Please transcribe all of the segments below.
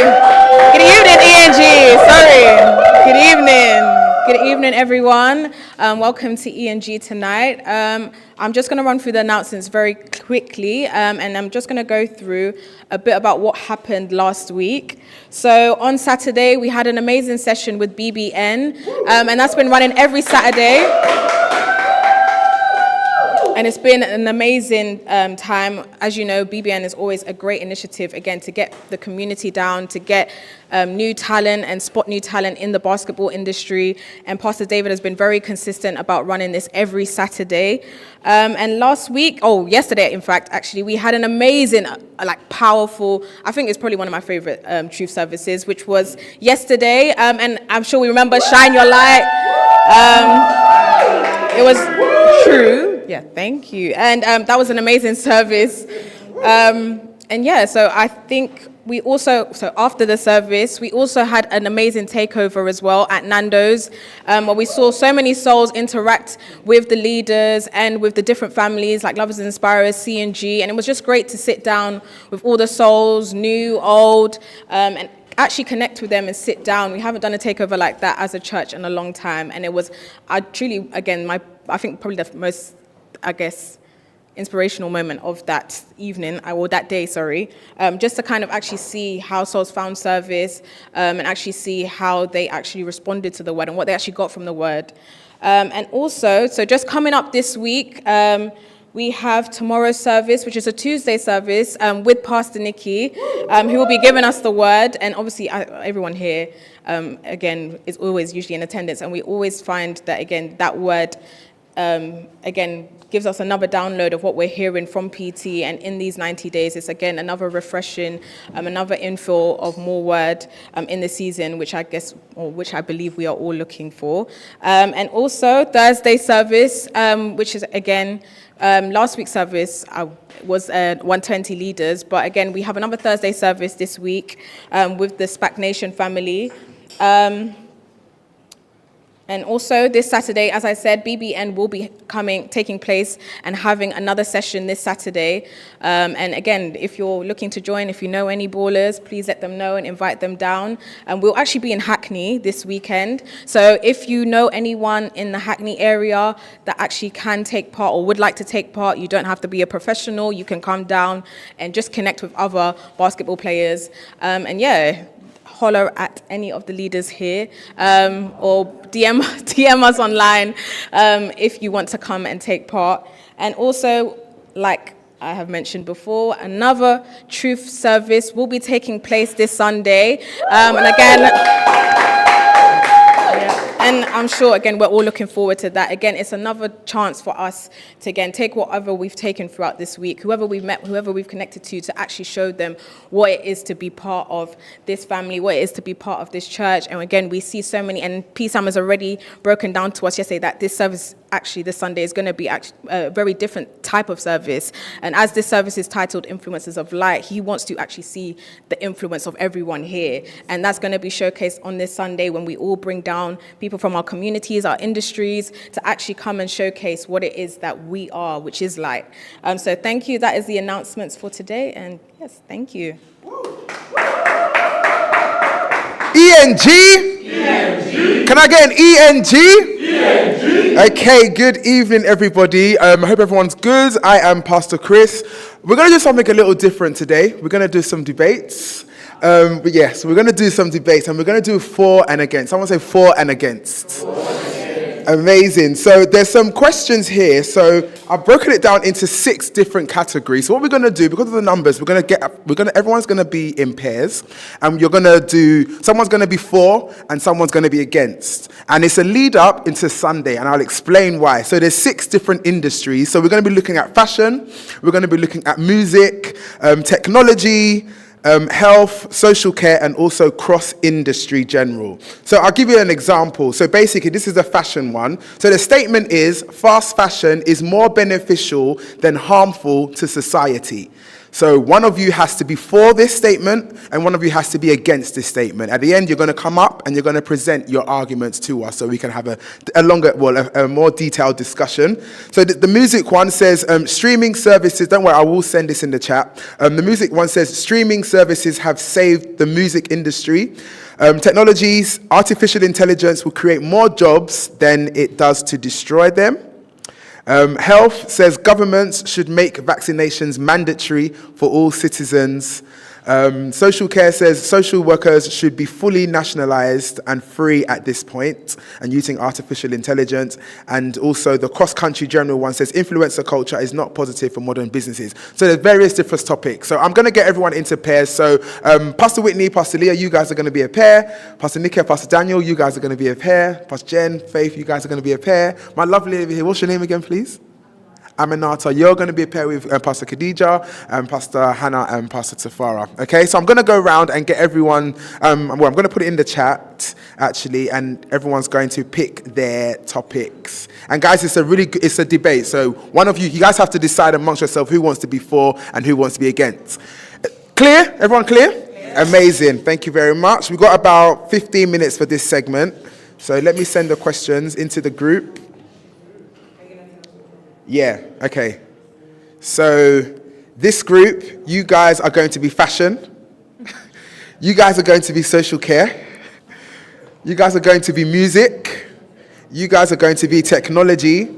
Good evening, ENG. Sorry. Good evening. Good evening, everyone. Welcome to ENG tonight. I'm just going to run through the announcements very quickly, and I'm just going to go through a bit about what happened last week. So on Saturday, we had an amazing session with BBN, and that's been running every Saturday. And it's been an amazing time. As you know, BBN is always a great initiative, again, to get the community down, to get new talent and spot new talent in the basketball industry. And Pastor David has been very consistent about running this every Saturday. And yesterday, in fact, actually, we had an amazing, powerful, I think it's probably one of my favorite truth services, which was yesterday. And I'm sure we remember Shine Your Light. It was true. Yeah, thank you. And that was an amazing service. So I think so after the service, we also had an amazing takeover as well at Nando's, where we saw so many souls interact with the leaders and with the different families like Lovers and Inspirers, CNG, and it was just great to sit down with all the souls, new, old, and actually connect with them and sit down. We haven't done a takeover like that as a church in a long time, and it was I think probably the most, inspirational moment of that evening, or that day, just to kind of actually see how souls found service, and actually see how they actually responded to the word and what they actually got from the word. And also, so just coming up this week, we have tomorrow's service, which is a Tuesday service, with Pastor Nikki, who will be giving us the word. And obviously, everyone here, again, is always usually in attendance. And we always find that, again, that word, gives us another download of what we're hearing from PT. And in these 90 days, it's, again, another refreshing, another infill of more word in the season, which I believe we are all looking for. And also, Thursday service, which is, again, last week's service was 120 leaders, but again, we have another Thursday service this week with the SPAC Nation family. And also this Saturday, as I said, BBN will be taking place and having another session this Saturday. And again, if you're looking to join, if you know any ballers, please let them know and invite them down. And we'll actually be in Hackney this weekend. So if you know anyone in the Hackney area that actually can take part or would like to take part, you don't have to be a professional. You can come down and just connect with other basketball players. Holler at any of the leaders here, or DM us online if you want to come and take part. And also, like I have mentioned before, another truth service will be taking place this Sunday. And I'm sure, again, we're all looking forward to that. Again, it's another chance for us to, again, take whatever we've taken throughout this week, whoever we've met, whoever we've connected to actually show them what it is to be part of this family, what it is to be part of this church. And again, we see so many, and P. Sam has already broken down to us yesterday that this service, actually, this Sunday is going to be a very different type of service. And as this service is titled Influences of Light, he wants to actually see the influence of everyone here. And that's going to be showcased on this Sunday when we all bring down people from our communities, our industries, to actually come and showcase what it is that we are, which is light. So thank you. That is the announcements for today. And yes, thank you. ENG? ENG. Can I get an ENG? ENG. Okay, good evening, everybody. I hope everyone's good. I am Pastor Chris. We're going to do something a little different today. We're going to do some debates. We're going to do some debates, and we're going to do for and against. Someone say for and against. Amazing. So there's some questions here. So I've broken it down into 6 different categories. So what we're going to do, because of the numbers, everyone's going to be in pairs, and someone's going to be for and someone's going to be against. And it's a lead up into Sunday, and I'll explain why. So there's 6 different industries. So we're going to be looking at fashion, we're going to be looking at music, technology, health, social care, and also cross-industry general. So I'll give you an example. So basically, this is a fashion one. So the statement is, fast fashion is more beneficial than harmful to society. So one of you has to be for this statement and one of you has to be against this statement. At the end, you're going to come up and you're going to present your arguments to us so we can have a more detailed discussion. So the music one says streaming services, don't worry, I will send this in the chat. The music one says streaming services have saved the music industry. Technologies, artificial intelligence will create more jobs than it does to destroy them. Health says governments should make vaccinations mandatory for all citizens. Social care says social workers should be fully nationalised and free at this point and using artificial intelligence. And also the cross-country general one says influencer culture is not positive for modern businesses. So there's various different topics. So I'm going to get everyone into pairs. So Pastor Whitney, Pastor Leah, you guys are going to be a pair. Pastor Nikia, Pastor Daniel, you guys are going to be a pair. Pastor Jen, Faith, you guys are going to be a pair. My lovely lady here, what's your name again, please? Aminata, you're going to be a pair with Pastor Khadija and Pastor Hannah and Pastor Tafara. Okay, so I'm going to go around and get everyone, I'm going to put it in the chat, actually, and everyone's going to pick their topics. And guys, it's a debate, so one of you guys have to decide amongst yourself who wants to be for and who wants to be against. Clear? Everyone clear? Yes. Amazing, thank you very much. We've got about 15 minutes for this segment, so let me send the questions into the group. Yeah, okay. So this group, you guys are going to be fashion. You guys are going to be social care. You guys are going to be music. You guys are going to be technology.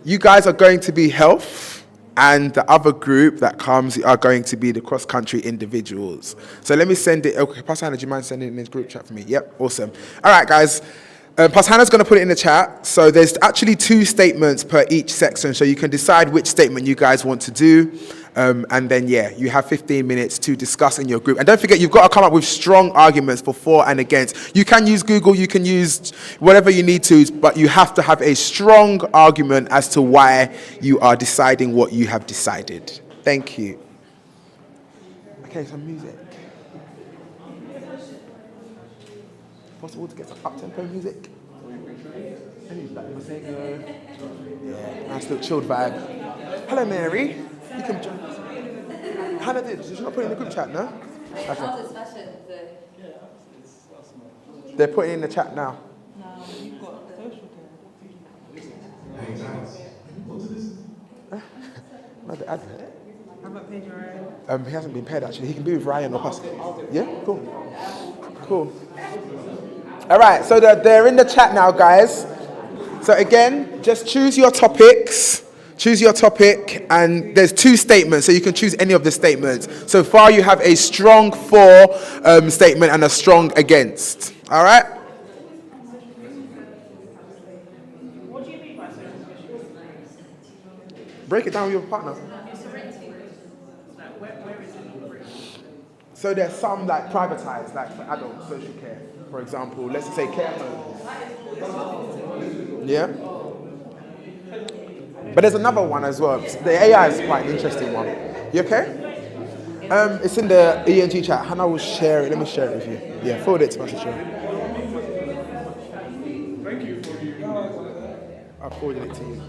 You guys are going to be health. And the other group that comes are going to be the cross-country individuals. So let me send it. Okay, Pastor Hannah, do you mind sending it in this group chat for me? Yep, awesome. All right, guys. Pastor Hannah's going to put it in the chat. So there's actually 2 statements per each section. So you can decide which statement you guys want to do. And then, you have 15 minutes to discuss in your group. And don't forget, you've got to come up with strong arguments for and against. You can use Google, you can use whatever you need to, but you have to have a strong argument as to why you are deciding what you have decided. Thank you. Okay, some music. Possible to get some up-tempo music? Any like Masego? Yeah, nice little chilled vibe. Hello, Mary. You can join us. Hannah did she not put it in the group chat, no? Okay. They're putting it in the chat now. No, you've got social care. No, the advert. I haven't paid your own. He hasn't been paid, actually. He can be with Ryan or Pascal. Yeah? Cool. All right, so they're in the chat now, guys. So again, just choose your topics. Choose your topic, and there's 2 statements, so you can choose any of the statements. So far, you have a strong for statement and a strong against. All right? What do you mean by social issues? Break it down with your partner. Where is it? So there's some like privatized, like for adult social care, for example. Let's say care homes. Yeah. But there's another one as well. The AI is quite an interesting one. You okay? It's in the ENG chat. Hannah will share it. Let me share it with you. Yeah, forward it to Pastor Shaw. I'll forward it to you.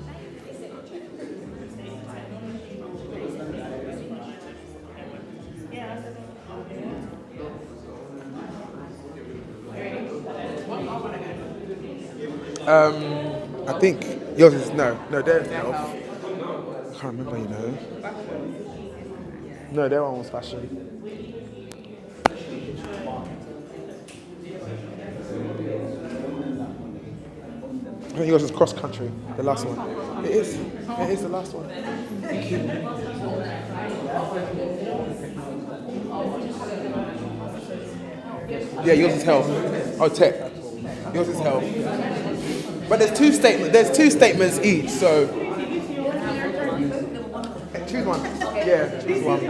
I think yours is no, theirs is health. I can't remember, you know. No, their one was fashion. I think yours is cross country, the last one. It is the last one. Thank you. Yeah, yours is health. Oh, tech. Yours is health. But there's 2 statements. There's 2 statements each. So choose one. Yeah, choose one.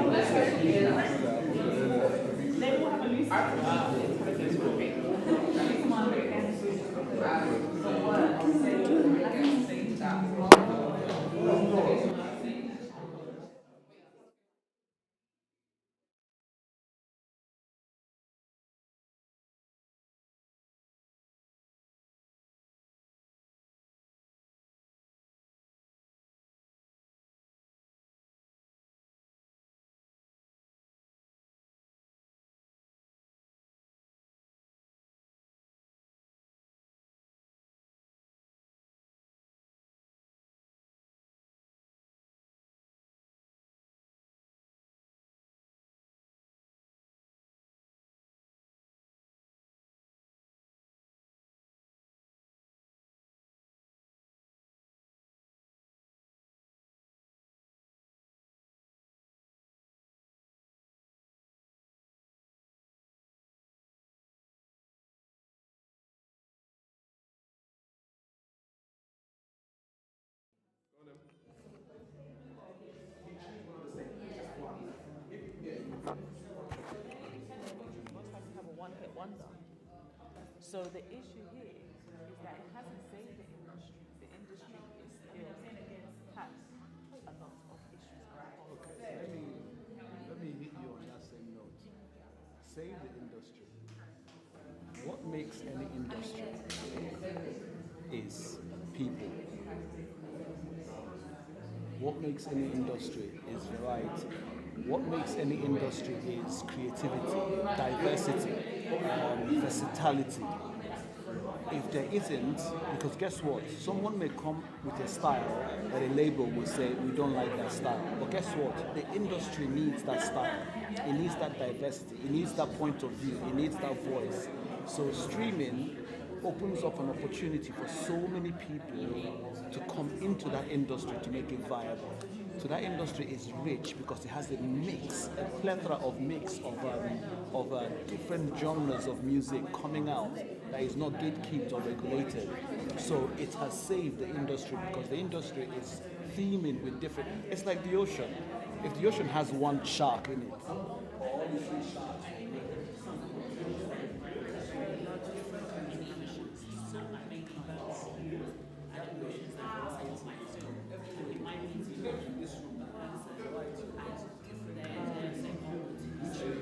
So the issue here is that it hasn't saved the industry. The industry is still has a lot of issues going on. Okay, let me hit you on that same note. Save the industry. What makes any industry is people. What makes any industry is variety. What makes any industry is creativity, diversity, versatility. If there isn't, because guess what? Someone may come with a style that a label will say, we don't like that style. But guess what? The industry needs that style. It needs that diversity. It needs that point of view. It needs that voice. So streaming opens up an opportunity for so many people to come into that industry to make it viable. So that industry is rich because it has a mix, a plethora of different genres of music coming out that is not gatekept or regulated. So it has saved the industry because the industry is theming with different. It's like the ocean. If the ocean has one shark in it, or all the three sharks,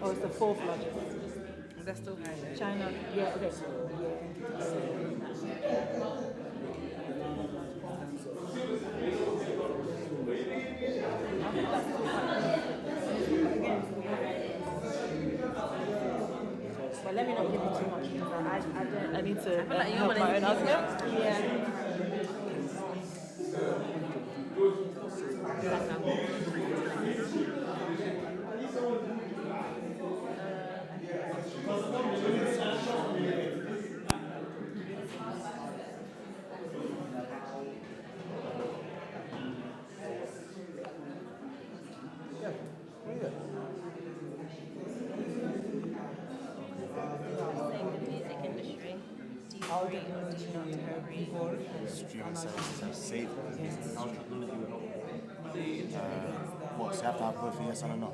Oh, it's the fourth largest. That's still high. China. Yeah. Okay. But let me not give you too much because I need to like you help wanna my own use argument. Yeah. how do you agree? Streaming services have saved business. What, so you have to have both a yes and a no?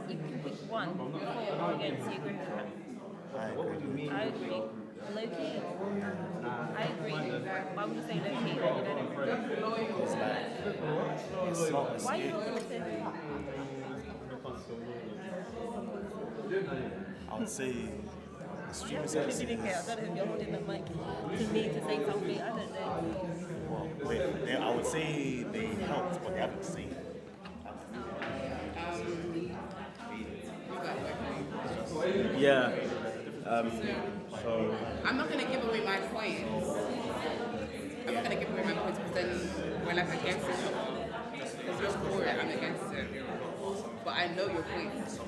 You can pick one for or against. You agree with that? I agree. I agree. Low-key? I agree. Why would you say low-key? Like you don't agree? It's like, it's not, it's, Why are you not listening? I would say the streaming You services. didn't care. I don't know if you're holding the mic to me to say something. I don't know. Well, I would say they helped, but they haven't saved. Yeah. So I'm not going to give away my points. I'm not going to give away my points because then we're like against it. Because you're for it, I'm against it. But I know your points.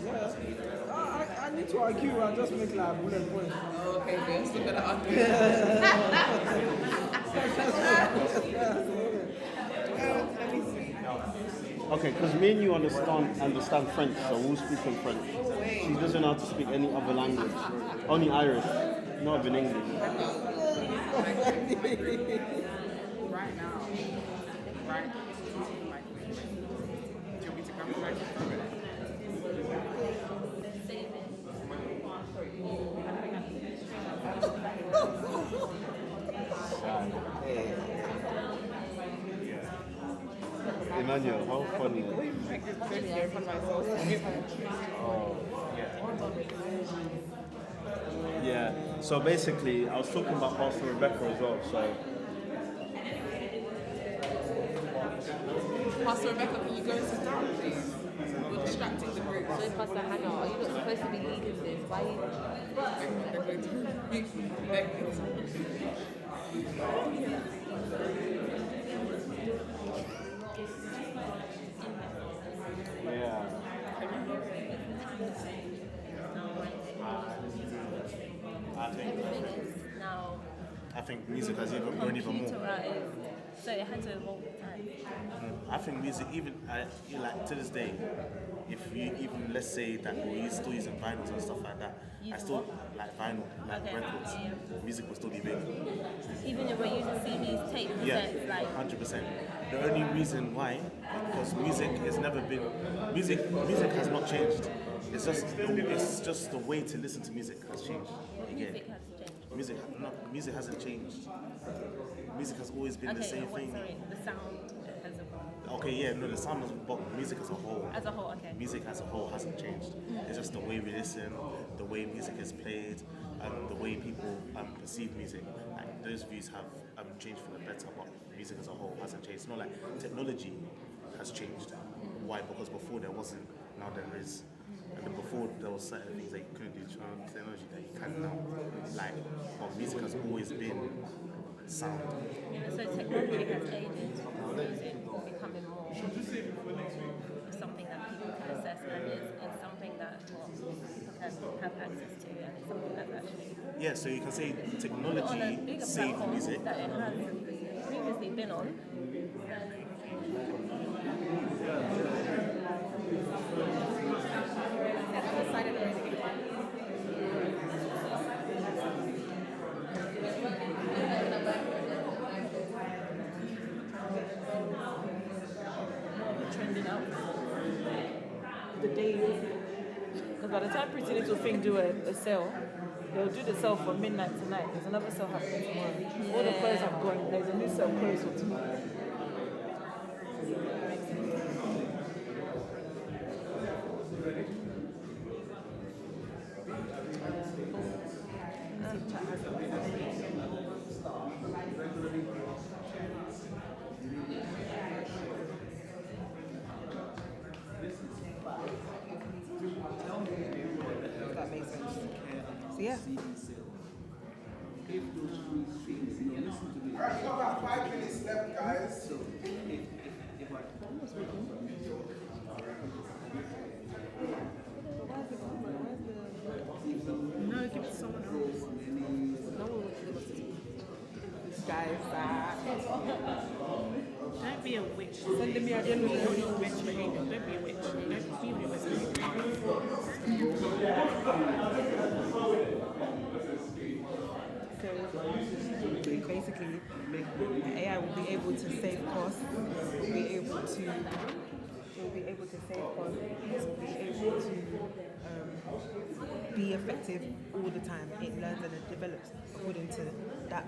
I need to argue and just make like bullet points. Oh, okay, good. Still going to argue. Let me see. okay, because me and you understand French, so we'll speak in French. She doesn't know how to speak any other language, only Irish, not even English. Right now. Right. Do you want me to grab the microphone? Emmanuel, how funny are you? Yeah, so basically, I was talking about Pastor Rebecca as well, so Pastor Rebecca, can you go and sit down, please? We're distracting the group. So, Pastor Hannah, are you not supposed to be leading this? Why are you? They're going to make me yeah. Now, I think music has even grown even more. computerized, so it had to evolve with time. I think music, even like to this day, if you even let's say that we're still using vinyls and stuff like that, I still like vinyl, like Okay, records. yeah. Music will still be big. Even if we're using CDs, tape, cassettes, like 100%. The only reason why, because music has never been, music has not changed. It's just the way to listen to music has changed. music has changed. Music hasn't changed. Music has always been the same thing. Sorry, the sound has evolved. Okay, yeah, no, the sound of but music as a whole. As a whole, okay. Music as a whole hasn't changed. It's just the way we listen, the way music is played, the way people perceive music. Like those views have changed for the better, but music as a whole hasn't changed. It's not like technology has changed. Why? Because before there wasn't, now there is. And then before there was certain things that you couldn't do, technology that you can now. Like, but music has always been sound. So technology has aided music becoming more something that people can assess, and it's something that people can have access to, and it's something that's actually Yeah, so you can say on a technology bigger saved platform music. that it has previously been on. Trending out the day, because by the time Pretty Little Thing do a sale, they'll do the sale from midnight tonight. There's another sale happening tomorrow. All the clothes have gone. There's a new sale clothes for tomorrow. If that makes sense. So yeah. Alright, we've got about 5 minutes left, guys. No, give it to someone else. No one wants to give us this. Guys, Don't be a witch. Send me a witch behavior. Don't be a witch. Don't be a witch. so basically, AI will be able to save costs. Will be able to save costs. Will be able to be effective all the time. It learns and it develops according to that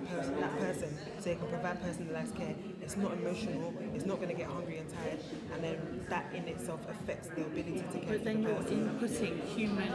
person, so it can provide personalized care. It's not emotional. It's not going to get hungry and tired, and then that in itself affects the ability to care But for then the you're person. inputting human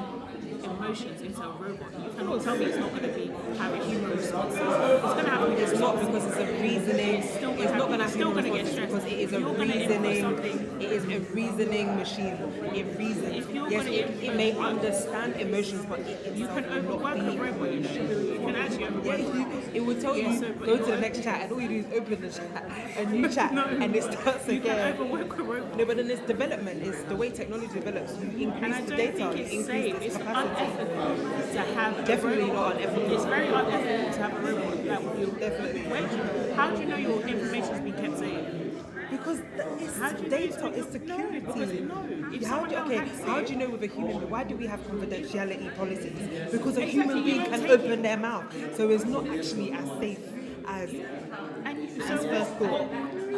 emotions into a robot. You cannot tell me it's not going to be having human responses. It's going to have It's not because it's a reasoning. It's not going to have still human going to get responses stressed. because it is a You're gonna input reasoning. something. It is a reasoning machine. It reasons. If you're Yes, gonna it may understand emotions, but it You itself can will not overwork a be. robot. You can actually overwork it. It will tell you so- but go you to the won't- next chat, and all you do is open the chat, a new chat, No. and it starts You can again. overwork a robot. No, but then it's development. It's the way technology develops. You And I increase the don't data, think you it's increase safe. its It's capacity. unethical to have Definitely a robot. not unethical. It's very unethical to have a robot that will do. Definitely. How do you know your information is being kept safe? Because it's How do you know data, it's it's security. because if How someone do, else okay, hacks how it- do you know with a human being? Why do we have confidentiality policies? Because a Exactly, human you being don't can take open it. their mouth. So it's not actually as safe as first thought.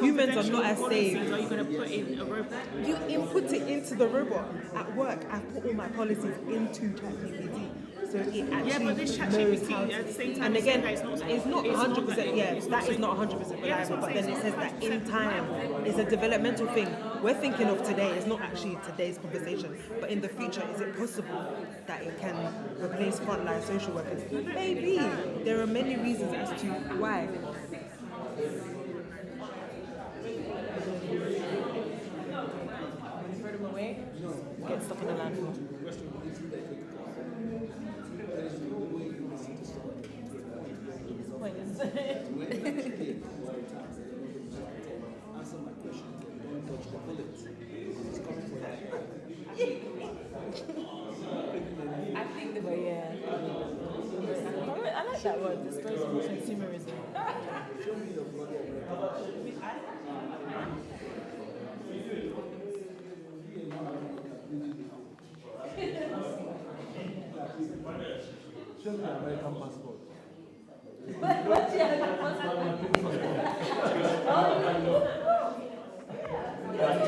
Humans are not as safe. Are you going to put in a robot? You input it into the robot. At work, I've put all my policies into ChatGPT. So it actually Yeah, but this knows ChatGPT how at the same time and is again, saying that it's not 100%, yeah, it's that not is not 100% Yeah, that's reliable, what but I'm then saying, it says that it's in 100% time, it's a developmental thing. We're thinking of today, it's not actually today's conversation, but in the future, is it possible that it can replace frontline social workers? Maybe. There are many reasons as to why. Throw them away, get stuck in the landfill. I think the way, yeah. I like that word, disposable consumerism. Show me the American passport.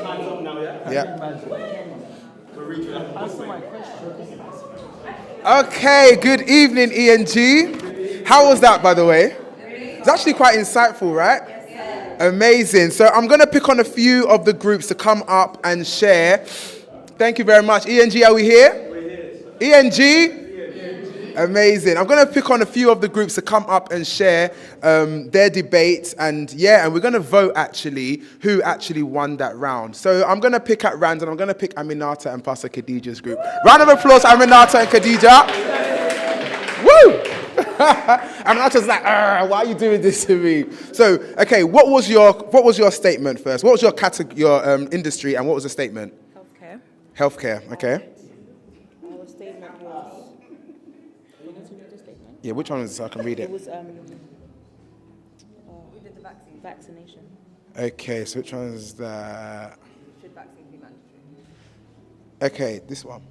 Time's up now, yeah? Yeah. Answer my question. Okay, good evening, ENG. How was that, by the way? It's actually quite insightful, right? Amazing. So I'm going to pick on a few of the groups to come up and share. Thank you very much. ENG, are we here? We're here. ENG? Amazing. I'm going to pick on a few of the groups to come up and share their debates, and we're going to vote actually who actually won that round. So I'm going to pick at random. I'm going to pick Aminata and Pastor Khadija's group. Round of applause, Aminata and Khadija. Woo! Aminata's like, why are you doing this to me? So, okay, what was your statement first? What was your industry, and what was the statement? Healthcare. Healthcare. Okay. Our statement was. Yeah, which one is it so I can read It it? was we did the vaccination. Okay, so which one is that? Should vaccine be mandatory? Okay, this one.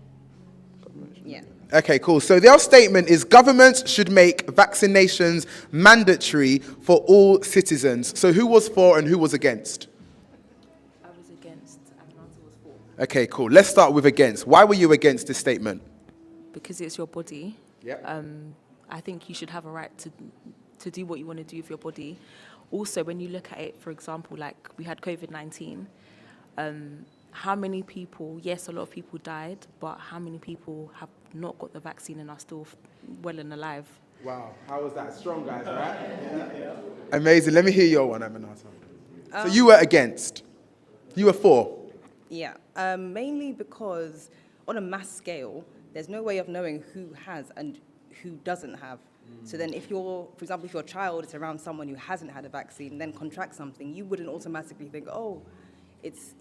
Yeah. Okay, cool. So their statement is governments should make vaccinations mandatory for all citizens. So who was for and who was against? I was against. Aminata was for. Okay, cool. Let's start with against. Why were you against this statement? Because it's your body. Yeah. I think you should have a right to do what you want to do with your body. Also, when you look at it, for example, like we had COVID-19, how many people, yes, a lot of people died, but how many people have not got the vaccine and are still well and alive? Wow, how was that? Strong, guys, right? Yeah. Amazing. Let me hear your one, Aminata. So you were against. You were for. Yeah, mainly because on a mass scale, there's no way of knowing who has and who doesn't have. So then if you're, for example, if your child is around someone who hasn't had a vaccine, then contracts something, you wouldn't automatically think, oh, it's,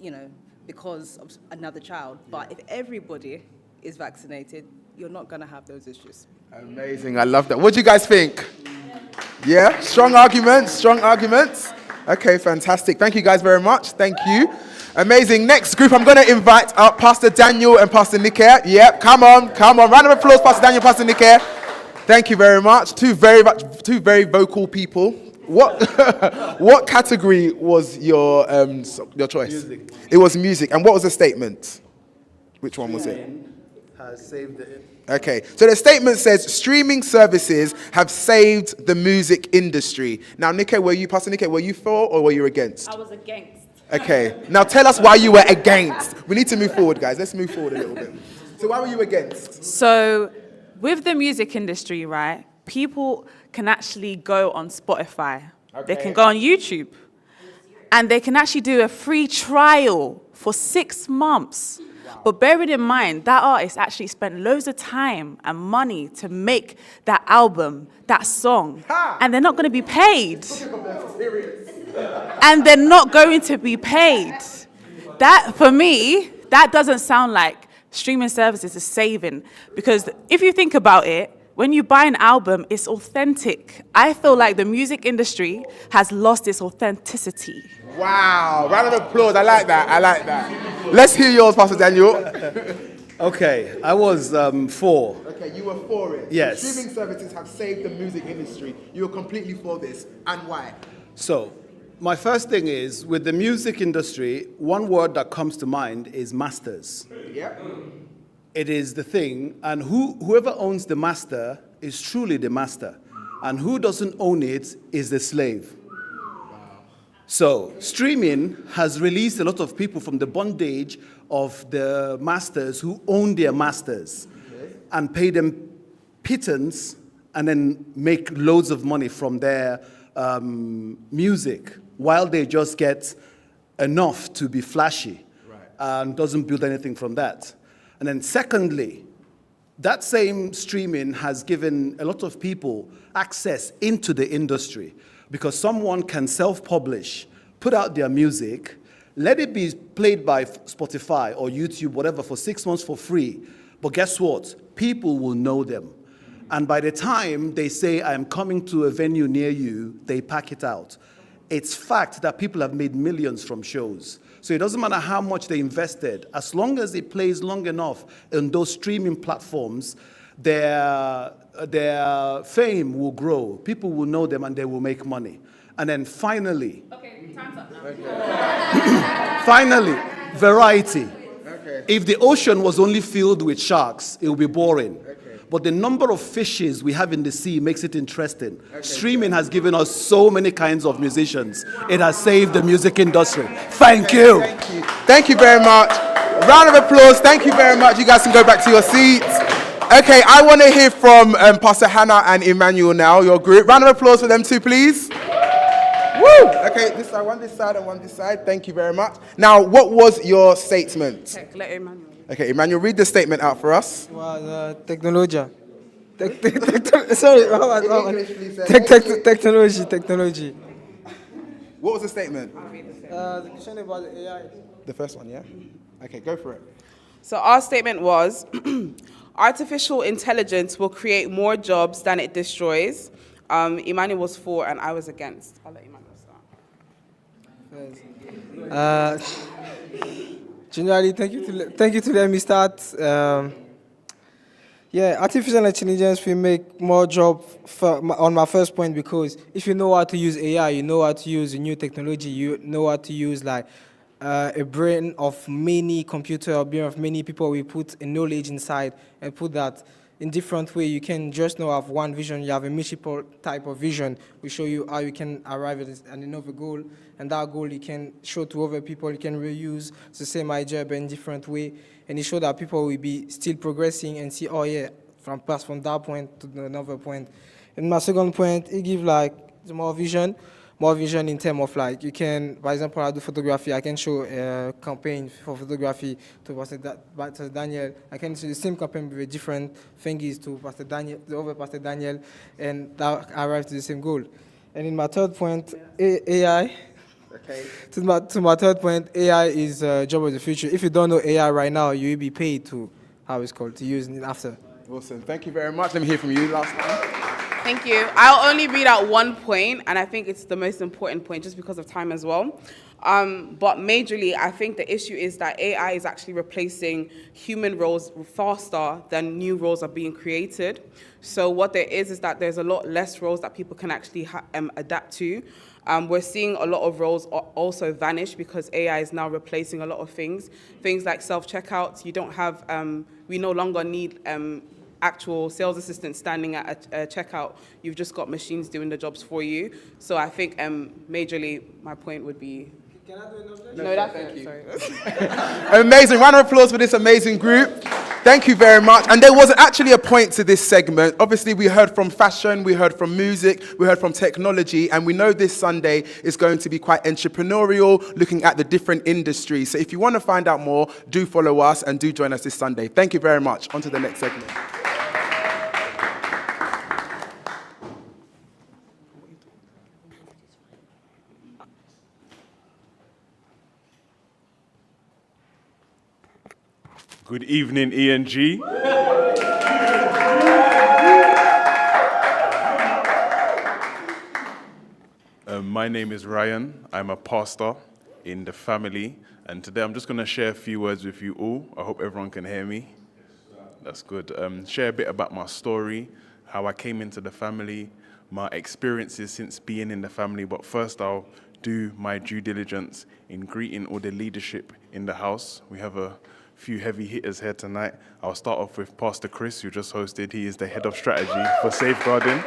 because of another child. But if everybody is vaccinated, you're not going to have those issues. Amazing. I love that. What do you guys think? Yeah? Strong arguments? Okay, fantastic. Thank you guys very much. Thank you. Amazing. Next group, I'm going to invite up Pastor Daniel and Pastor Nike. Yep, come on. Round of applause, Pastor Daniel, Pastor Nike. Thank you very much. Two very vocal people. What category was your choice? Music. It was music. And what was the statement? Which one was it? Has saved it. Okay, so the statement says streaming services have saved the music industry. Now, Pastor Nike, were you for or were you against? I was against. Okay, now tell us why you were against. We need to move forward, guys. Let's move forward a little bit. So why were you against? So with the music industry, right, people can actually go on Spotify. Okay. They can go on YouTube. And they can actually do a free trial for 6 months. Wow. But bearing in mind, that artist actually spent loads of time and money to make that album, that song. And they're not going to be paid. And they're not going to be paid. That, for me, that doesn't sound like streaming services is saving. Because if you think about it, when you buy an album, it's authentic. I feel like the music industry has lost its authenticity. Wow, round of applause. I like that. Let's hear yours, Pastor Daniel. Okay, I was for. Okay, you were for it. Yes. So streaming services have saved the music industry. You were completely for this. And why? So, my first thing is, with the music industry, one word that comes to mind is masters. Yeah. It is the thing, and whoever owns the master is truly the master, and who doesn't own it is the slave. So, streaming has released a lot of people from the bondage of the masters who own their masters and pay them pittance and then make loads of money from their music while they just get enough to be flashy and doesn't build anything from that. And then secondly, that same streaming has given a lot of people access into the industry because someone can self-publish, put out their music, let it be played by Spotify or YouTube, whatever, for 6 months for free. But guess what? People will know them. And by the time they say, I'm coming to a venue near you, they pack it out. It's fact that people have made millions from shows. So it doesn't matter how much they invested. As long as it plays long enough on those streaming platforms, their fame will grow. People will know them and they will make money. And then finally... Okay, time's up now. Finally, variety. If the ocean was only filled with sharks, it would be boring. But the number of fishes we have in the sea makes it interesting. Streaming has given us so many kinds of musicians. It has saved the music industry. Thank you. Thank you very much. Round of applause. Thank you very much. You guys can go back to your seats. Okay, I want to hear from Pastor Hannah and Emmanuel now, your group. Round of applause for them too, please. Woo! Okay, this side, and one this side. Thank you very much. Now, what was your statement? Let Emmanuel. Okay, Emmanuel, read the statement out for us. Technology. Sorry, technology. What was the statement? The question about the AI. The first one, yeah? Okay, go for it. So our statement was, artificial intelligence will create more jobs than it destroys. Emmanuel was for and I was against. I'll let Emmanuel start. Generally, thank you to let me start. Artificial intelligence will make more job on my first point, because if you know how to use AI, you know how to use a new technology, you know how to use like a brain of many computer, a brain of many people. We put a knowledge inside and put that in different way. You can just not have one vision, you have a multiple type of vision. We show you how you can arrive at another goal, and that goal you can show to other people. You can reuse the same idea but in different way, and it show that people will be still progressing and see, oh yeah, from that point to another point. And my second point, it give like more vision in terms of like, you can, for example, I do photography, I can show a campaign for photography to Pastor Daniel. I can show the same campaign with different thingies to Pastor Daniel, the other Pastor Daniel, and that arrives to the same goal. And in my third point, AI. Okay. To my third point, AI is a job of the future. If you don't know AI right now, you will be paid to, to use it after. Awesome. Thank you very much. Let me hear from you last time. Thank you. I'll only read out one point, and I think it's the most important point just because of time as well. But majorly, I think the issue is that AI is actually replacing human roles faster than new roles are being created. So what there is that there's a lot less roles that people can actually adapt to. We're seeing a lot of roles also vanish because AI is now replacing a lot of things. Things like self-checkouts. You don't have, we no longer need actual sales assistants standing at a checkout. You've just got machines doing the jobs for you. So I think majorly my point would be... Can I do another? No, that's thank you. Sorry. Amazing. Round of applause for this amazing group. Thank you very much. And there was actually a point to this segment. Obviously, we heard from fashion, we heard from music, we heard from technology, and we know this Sunday is going to be quite entrepreneurial, looking at the different industries. So if you want to find out more, do follow us and do join us this Sunday. Thank you very much. On to the next segment. Good evening, ENG. My name is Ryan. I'm a pastor in the family, and today I'm just going to share a few words with you all. I hope everyone can hear me. That's good. Share a bit about my story, how I came into the family, my experiences since being in the family, but first I'll do my due diligence in greeting all the leadership in the house. We have a few heavy hitters here tonight. I'll start off with Pastor Chris, who just hosted. He is the head of strategy for Safeguarding.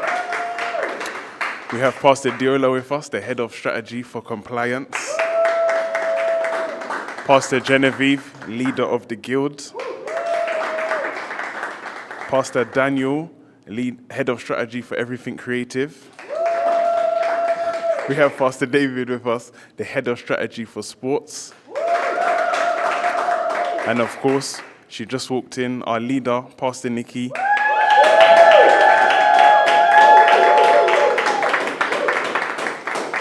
We have Pastor Diola with us, the head of strategy for compliance. Pastor Genevieve, leader of the guild. Pastor Daniel, head of strategy for everything creative. We have Pastor David with us, the head of strategy for sports. And of course, she just walked in, our leader, Pastor Nikki.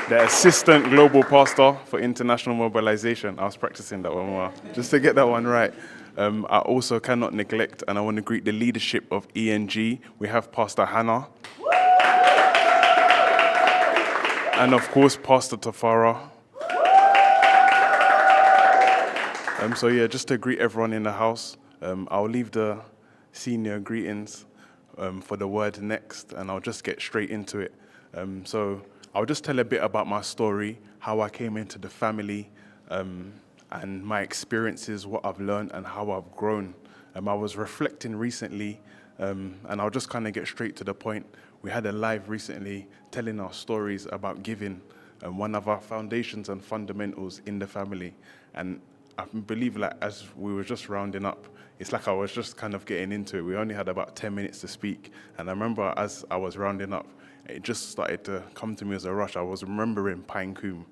The assistant global pastor for international mobilization. I was practicing that one more, just to get that one right. I also cannot neglect, and I want to greet the leadership of ENG. We have Pastor Hannah. And of course, Pastor Tafara. So yeah, just to greet everyone in the house, I'll leave the senior greetings for the word next, and I'll just get straight into it. So I'll just tell a bit about my story, how I came into the family, and my experiences, what I've learned and how I've grown. I was reflecting recently, and I'll just kind of get straight to the point. We had a live recently telling our stories about giving, one of our foundations and fundamentals in the family. And I believe, like, as we were just rounding up, it's like I was just kind of getting into it. We only had about 10 minutes to speak. And I remember as I was rounding up, it just started to come to me as a rush. I was remembering Pinecombe.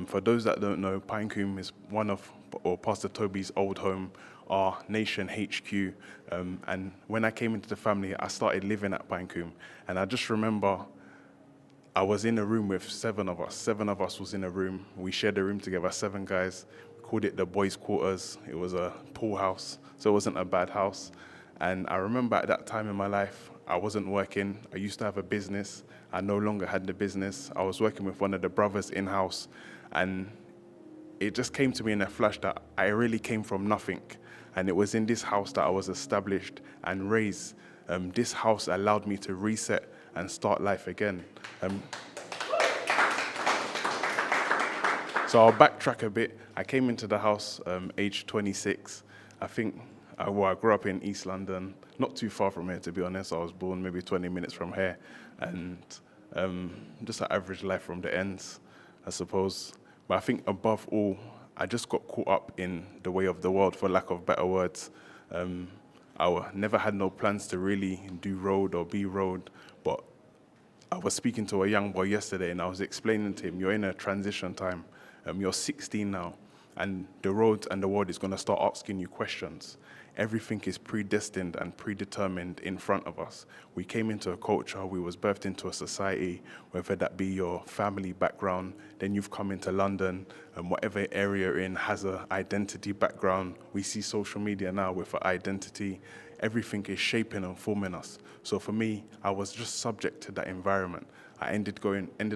For those that don't know, Pinecombe is one of, or Pastor Toby's old home, our nation HQ. And when I came into the family, I started living at Pinecombe. And I just remember I was in a room with 7 of us. 7 of us was in a room. We shared a room together, 7 guys. We called it the boys' quarters. It was a pool house, so it wasn't a bad house. And I remember at that time in my life, I wasn't working. I used to have a business. I no longer had the business. I was working with one of the brothers in-house. And it just came to me in a flash that I really came from nothing. And it was in this house that I was established and raised. This house allowed me to reset and start life again. So I'll backtrack a bit. I came into the house age 26. I think, I grew up in East London, not too far from here, to be honest. I was born maybe 20 minutes from here. And just an average life from the ends, I suppose. But I think above all, I just got caught up in the way of the world, for lack of better words. I never had no plans to really do road or be road, but I was speaking to a young boy yesterday and I was explaining to him, you're in a transition time. You're 16 now, and the road and the world is going to start asking you questions. Everything is predestined and predetermined in front of us. We came into a culture, we was birthed into a society, whether that be your family background, then you've come into London, and whatever area you're in has an identity background. We see social media now with an identity. Everything is shaping and forming us. So for me, I was just subject to that environment. I ended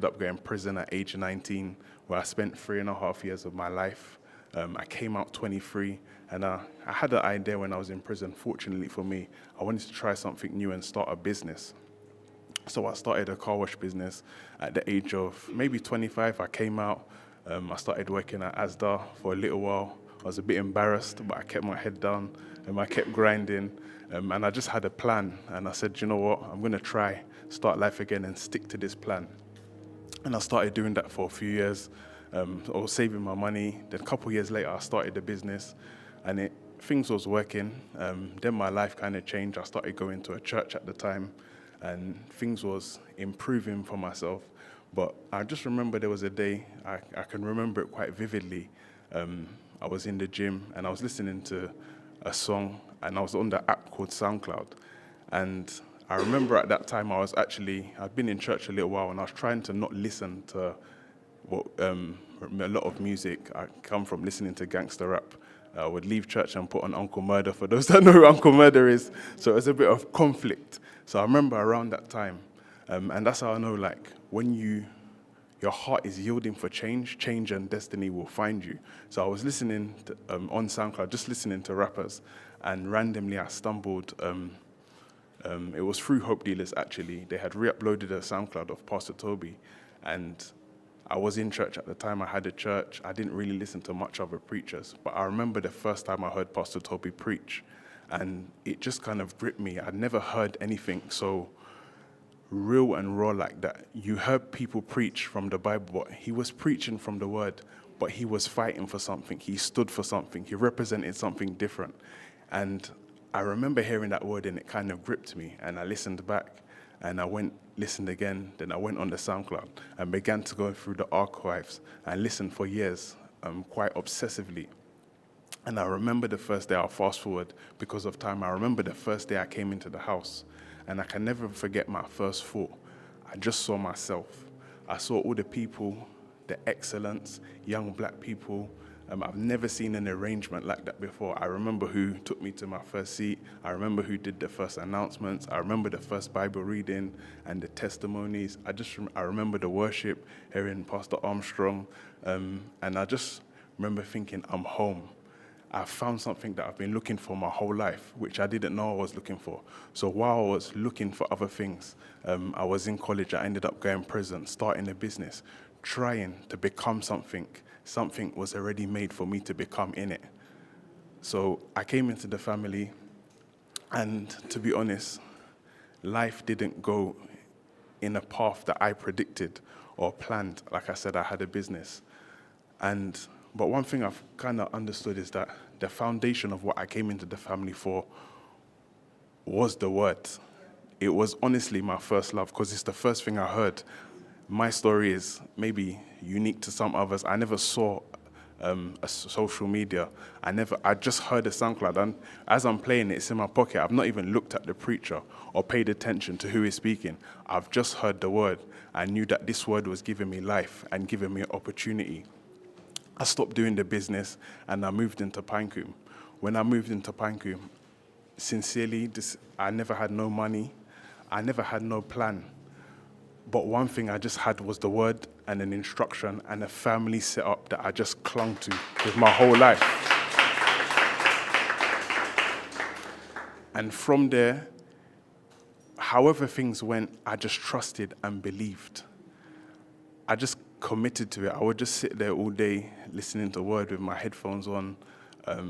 up going to prison at age 19, where I spent 3.5 years of my life. I came out 23, and I had an idea when I was in prison. Fortunately for me, I wanted to try something new and start a business. So I started a car wash business at the age of maybe 25. I came out. I started working at Asda for a little while. I was a bit embarrassed, but I kept my head down and I kept grinding. And I just had a plan. And I said, you know what, I'm going to start life again and stick to this plan. And I started doing that for a few years. I was saving my money. Then a couple of years later, I started the business, and things was working. Then my life kind of changed. I started going to a church at the time, and things was improving for myself. But I just remember there was a day, I can remember it quite vividly. I was in the gym, and I was listening to a song, and I was on the app called SoundCloud. And I remember at that time I'd been in church a little while, and I was trying to not listen to a lot of music. I come from listening to gangster rap. I would leave church and put on Uncle Murder, for those that know who Uncle Murder is. So it was a bit of conflict. So I remember around that time, and that's how I know, like, when your heart is yielding for change and destiny will find you. So I was listening to, on SoundCloud, just listening to rappers, and randomly I stumbled. It was through Hope Dealers, actually. They had re-uploaded a SoundCloud of Pastor Toby, and I was in church at the time. I had a church. I didn't really listen to much other preachers, but I remember the first time I heard Pastor Toby preach, and it just kind of gripped me. I'd never heard anything so real and raw like that. You heard people preach from the Bible, but he was preaching from the word, but he was fighting for something. He stood for something. He represented something different. And I remember hearing that word, and it kind of gripped me, and I listened back. And I listened again, then I went on the SoundCloud and began to go through the archives and listen for years, quite obsessively. And I remember the first day, I'll fast forward because of time, I remember the first day I came into the house, and I can never forget my first thought. I just saw myself. I saw all the people, the excellence, young black people. I've never seen an arrangement like that before. I remember who took me to my first seat. I remember who did the first announcements. I remember the first Bible reading and the testimonies. I remember the worship, hearing Pastor Armstrong. And I just remember thinking, I'm home. I found something that I've been looking for my whole life, which I didn't know I was looking for. So while I was looking for other things, I was in college. I ended up going to prison, starting a business, trying to become something. Something was already made for me to become in it. So I came into the family, and to be honest, life didn't go in a path that I predicted or planned. Like I said, I had a business. But one thing I've kind of understood is that the foundation of what I came into the family for was the word. It was honestly my first love, because it's the first thing I heard. My story is maybe unique to some others. I never saw a social media. I just heard a SoundCloud, and as I'm playing it, it's in my pocket. I've not even looked at the preacher or paid attention to who is speaking. I've just heard the word. I knew that this word was giving me life and giving me opportunity. I stopped doing the business and I moved into Pinecombe. When I moved into Pinecombe, sincerely, I never had no money. I never had no plan. But one thing I just had was the word and an instruction and a family set up that I just clung to with my whole life. And from there, however things went, I just trusted and believed. I just committed to it. I would just sit there all day listening to word with my headphones on. I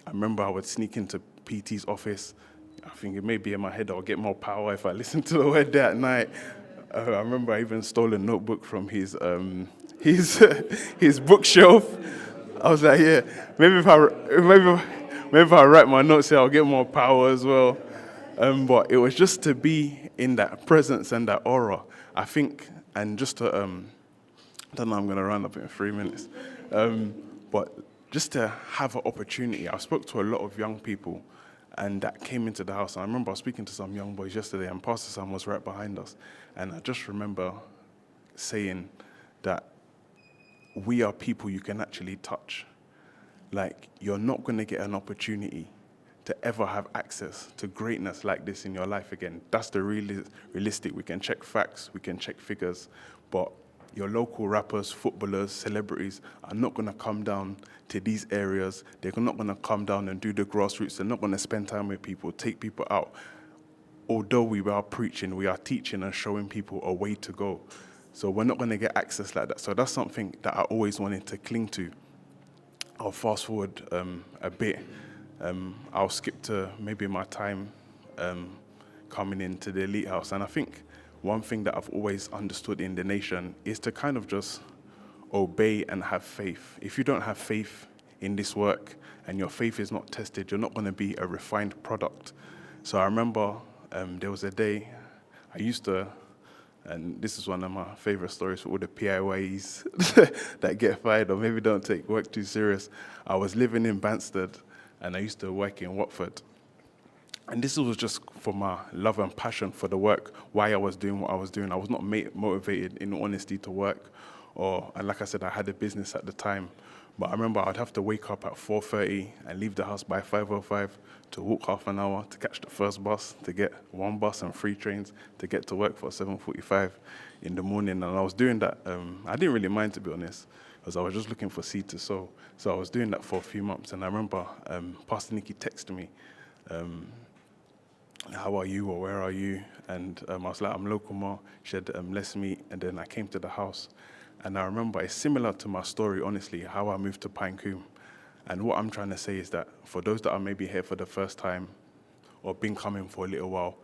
remember I would sneak into PT's office. I think it may be in my head, I'll get more power if I listen to the word there at night. I remember I even stole a notebook from his bookshelf. I was like, yeah, maybe if I write my notes here, I'll get more power as well. But it was just to be in that presence and that aura, I think, and just to, I don't know, I'm going to round up in 3 minutes. But just to have an opportunity. I spoke to a lot of young people, and that came into the house. And I remember I was speaking to some young boys yesterday, and Pastor Sam was right behind us. And I just remember saying that we are people you can actually touch. Like, you're not going to get an opportunity to ever have access to greatness like this in your life again. That's the realistic. We can check facts, we can check figures, but your local rappers, footballers, celebrities are not going to come down to these areas. They're not going to come down and do the grassroots. They're not going to spend time with people, take people out. Although we are preaching, we are teaching and showing people a way to go. So we're not going to get access like that. So that's something that I always wanted to cling to. I'll fast forward a bit. I'll skip to maybe my time coming into the elite house. And I think one thing that I've always understood in the nation is to kind of just obey and have faith. If you don't have faith in this work and your faith is not tested, you're not going to be a refined product. So I remember there was a day I used to, and this is one of my favorite stories for all the PIYs that get fired or maybe don't take work too serious. I was living in Banstead and I used to work in Watford. And this was just for my love and passion for the work, why I was doing what I was doing. I was not motivated, in honesty, to work. And like I said, I had a business at the time. But I remember I'd have to wake up at 4:30 and leave the house by 5:05 to walk half an hour to catch the first bus, to get one bus and 3 trains to get to work for 7:45 in the morning. And I was doing that. I didn't really mind, to be honest, because I was just looking for seed to sow. So I was doing that for a few months. And I remember Pastor Nikki texted me, how are you, or where are you? And I was like, I'm local, ma. She said, let's meet. And then I came to the house. And I remember it's similar to my story, honestly, how I moved to Pinecombe. And what I'm trying to say is that for those that are maybe here for the first time or been coming for a little while,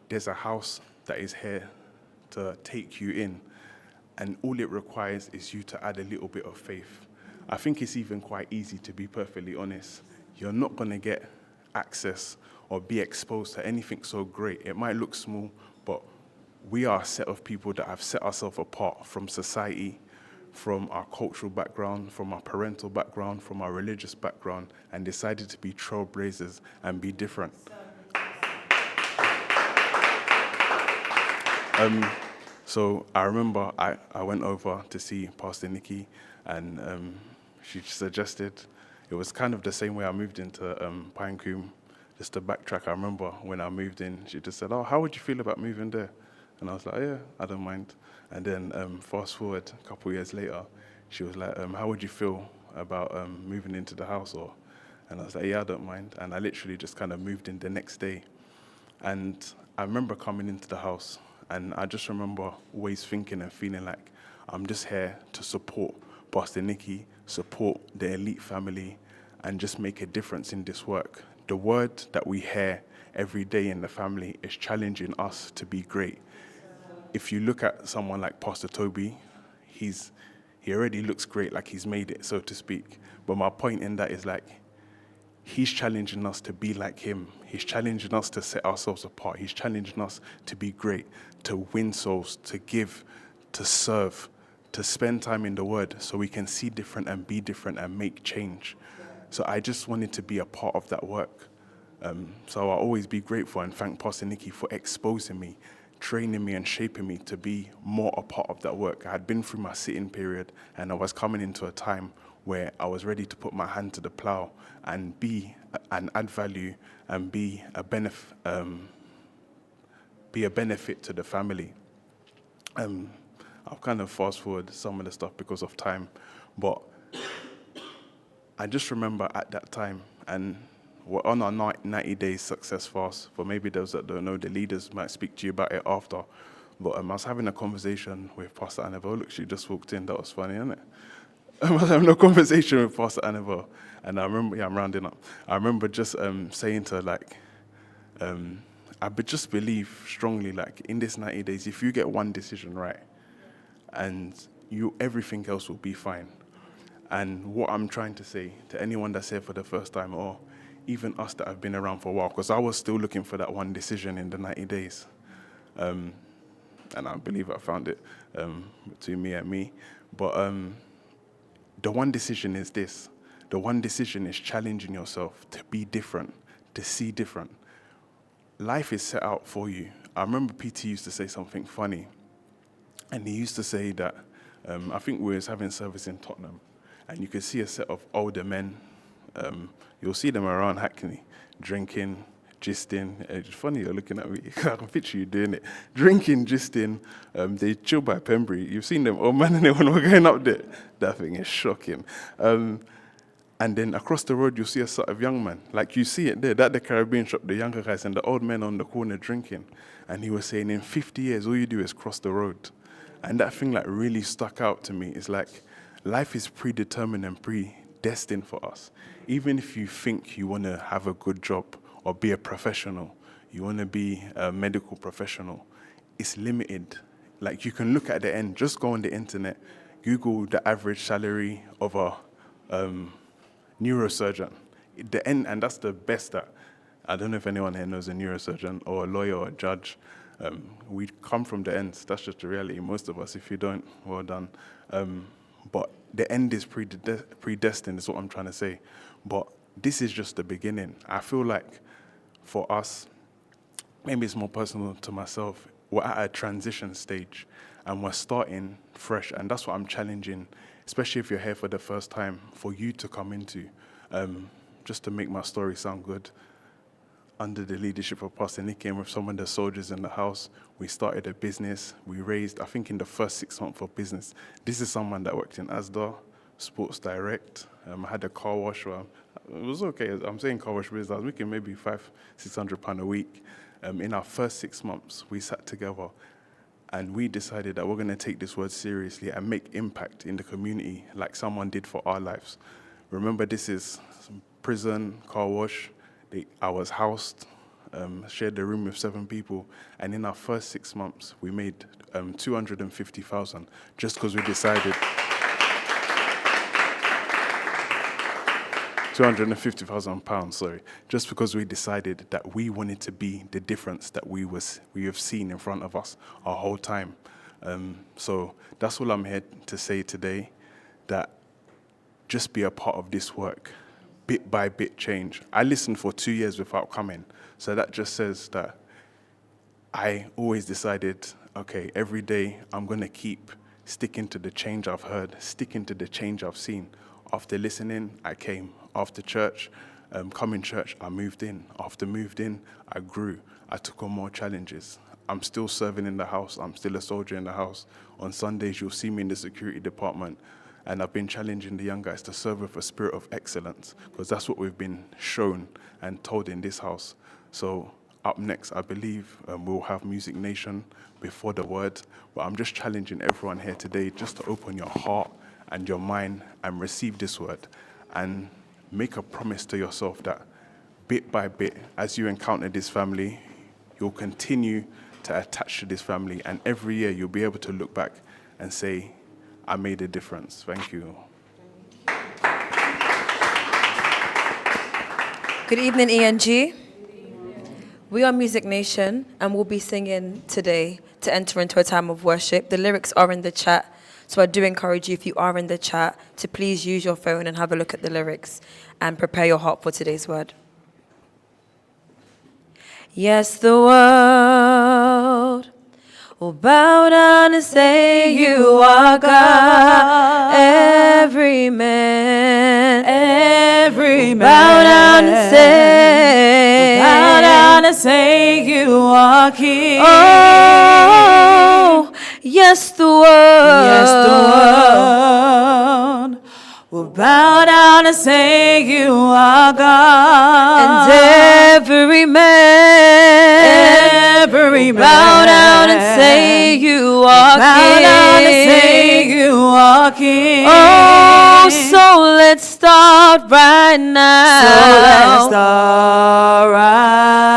there's a house that is here to take you in. And all it requires is you to add a little bit of faith. I think it's even quite easy, to be perfectly honest. You're not going to get access or be exposed to anything so great. It might look small, but we are a set of people that have set ourselves apart from society, from our cultural background, from our parental background, from our religious background, and decided to be trailblazers and be different. So I remember I went over to see Pastor Nikki, and she suggested, it was kind of the same way I moved into Pinecombe. Just to backtrack, I remember when I moved in, she just said, how would you feel about moving there? And I was like, yeah, I don't mind. And then fast forward a couple of years later, she was like, how would you feel about moving into the house? And I was like, yeah, I don't mind. And I literally just kind of moved in the next day. And I remember coming into the house, And I just remember always thinking and feeling like I'm just here to support Pastor Nicky, support the elite family, and just make a difference in this work. The word that we hear every day in the family is challenging us to be great. If you look at someone like Pastor Toby, he already looks great, like he's made it, so to speak. But my point in that is like, he's challenging us to be like him. He's challenging us to set ourselves apart. He's challenging us to be great, to win souls, to give, to serve, to spend time in the Word so we can see different and be different and make change. So I just wanted to be a part of that work. So I'll always be grateful and thank Pastor Nicky for exposing me, training me and shaping me to be more a part of that work. I had been through my sitting period and I was coming into a time where I was ready to put my hand to the plow and be and add value and be a benefit to the family. I'll kind of fast forward some of the stuff because of time, but I just remember at that time, and we're on our 90 days success fast. For maybe those that don't know, the leaders might speak to you about it after. But I was having a conversation with Pastor Annabelle. Look, she just walked in. That was funny, isn't it? I was having a conversation with Pastor Annabelle, and I remember, I'm rounding up. I remember just saying to her, like, I just believe strongly, like, in this 90 days, if you get one decision right, and everything else will be fine. And what I'm trying to say to anyone that's here for the first time, or even us that have been around for a while, because I was still looking for that one decision in the 90 days. And I believe I found it between me and me. But the one decision is this. The one decision is challenging yourself to be different, to see different. Life is set out for you. I remember PT used to say something funny. And he used to say that, I think we was having service in Tottenham, and you could see a set of older men. You'll see them around Hackney, drinking, gisting. It's funny you're looking at me. I can picture you doing it. Drinking, gisting. They chill by Pembury. You've seen them. Oh man, when we're going up there. That thing is shocking. And then across the road, you'll see a set of young men. Like you see it there, that the Caribbean shop, the younger guys and the old men on the corner drinking. And he was saying, in 50 years, all you do is cross the road. And that thing like really stuck out to me. It's like life is predetermined and predestined for us. Even if you think you want to have a good job or be a professional, you want to be a medical professional, it's limited. Like you can look at the end, just go on the internet, Google the average salary of a neurosurgeon. The end, and that's the best that, I don't know if anyone here knows a neurosurgeon or a lawyer or a judge. We come from the ends. That's just the reality. Most of us, if you don't, well done. But the end is predestined, is what I'm trying to say. But this is just the beginning. I feel like for us, maybe it's more personal to myself, we're at a transition stage and we're starting fresh. And that's what I'm challenging, especially if you're here for the first time, for you to come into. Just to make my story sound good, under the leadership of Pastor Nicky and with some of the soldiers in the house, we started a business. We raised, I think in the first 6 months of business, this is someone that worked in Asda, Sports Direct. I had a car wash. It was okay. I'm saying car wash business. I was making maybe £500-600 a week. In our first 6 months, we sat together and we decided that we're going to take this word seriously and make impact in the community like someone did for our lives. Remember, this is prison, car wash. I was housed, shared the room with 7 people, and in our first 6 months, we made 250,000 just because we decided. 250,000 pounds, sorry, just because we decided that we wanted to be the difference that we have seen in front of us our whole time. So that's all I'm here to say today, that just be a part of this work. Bit by bit change. I listened for 2 years without coming. So that just says that I always decided, okay, every day I'm going to keep sticking to the change I've heard, sticking to the change I've seen. After listening, I came. After church, coming church, I moved in. After moved in, I grew. I took on more challenges. I'm still serving in the house. I'm still a soldier in the house. On Sundays, you'll see me in the security department. And I've been challenging the young guys to serve with a spirit of excellence, because that's what we've been shown and told in this house. So Up next, I believe we'll have Music Nation before the word. But I'm just challenging everyone here today just to open your heart and your mind and receive this word and make a promise to yourself that bit by bit, as you encounter this family, you'll continue to attach to this family, and every year you'll be able to look back and say, I made a difference. Thank you. Good evening, ENG. We are Music Nation, and we'll be singing today to enter into a time of worship. The lyrics are in the chat, so I do encourage you, if you are in the chat, to please use your phone and have a look at the lyrics and prepare your heart for today's word. Yes, the world will bow down and say you are God. Every man will bow down and say you are King. Oh, yes, the world will bow down and say you are God. And every man bow down and say you are King. Oh, so let's start right now.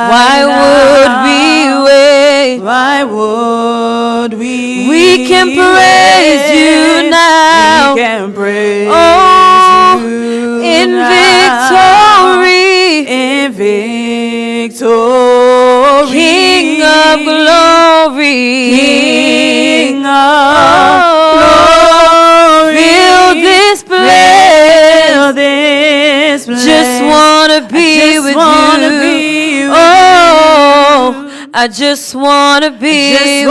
Why would we wait? Why would we? We can praise you now. We can praise you in victory. In victory. King of glory. King of glory. Fill this place. Fill this place. Just wanna be with you. Oh, I just wanna be with you.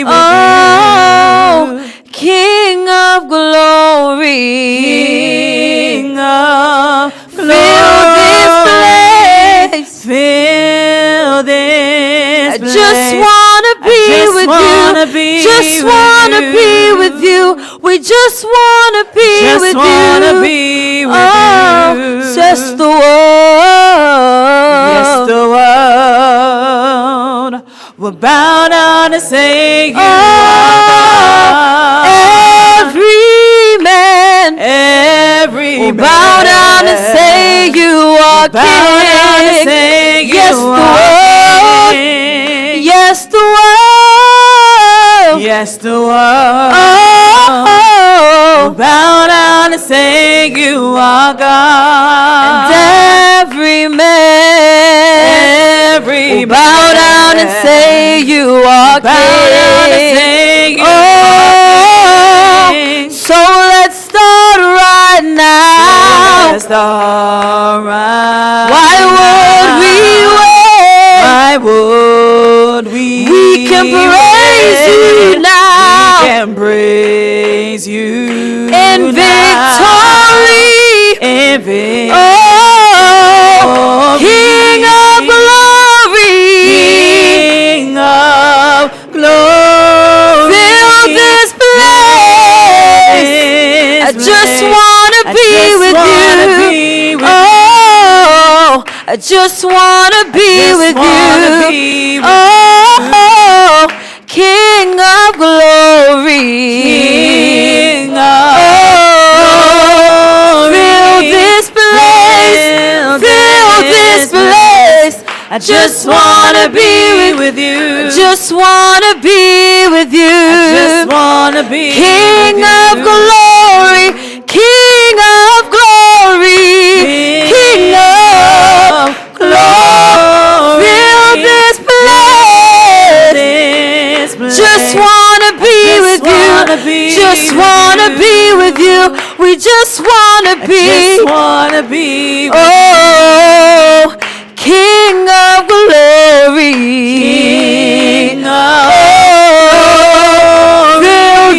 Oh, King of glory. King of glory. Fill this place. Fill this place. I just wanna be with you. Just wanna be with you. We just wanna be with you. Oh, just the world. Yes, the world will bow down and say you are. Every man will bow down and say you are King. Yes, the world. Yes, the world. Yes, the world. Oh, bow down and say you are God. And every man will bow down and say you are King. Oh, so let's start right now. Let's start right. Why would we wait? Why would we? We can praise you now. We can praise you in victory. In victory. Oh, King of glory. King of glory. Fill this place. I just wanna be with you. Oh, I just wanna be with you. Oh, King of glory. King of glory. Fill this place. Fill this place. I just wanna be with you. Just wanna be with you. I just wanna be King of glory. King of glory. King of glory. Fill this place. Just wanna be with you. Just wanna be with you. We just wanna be. Just wanna be. Oh, King of glory. King of glory. Fill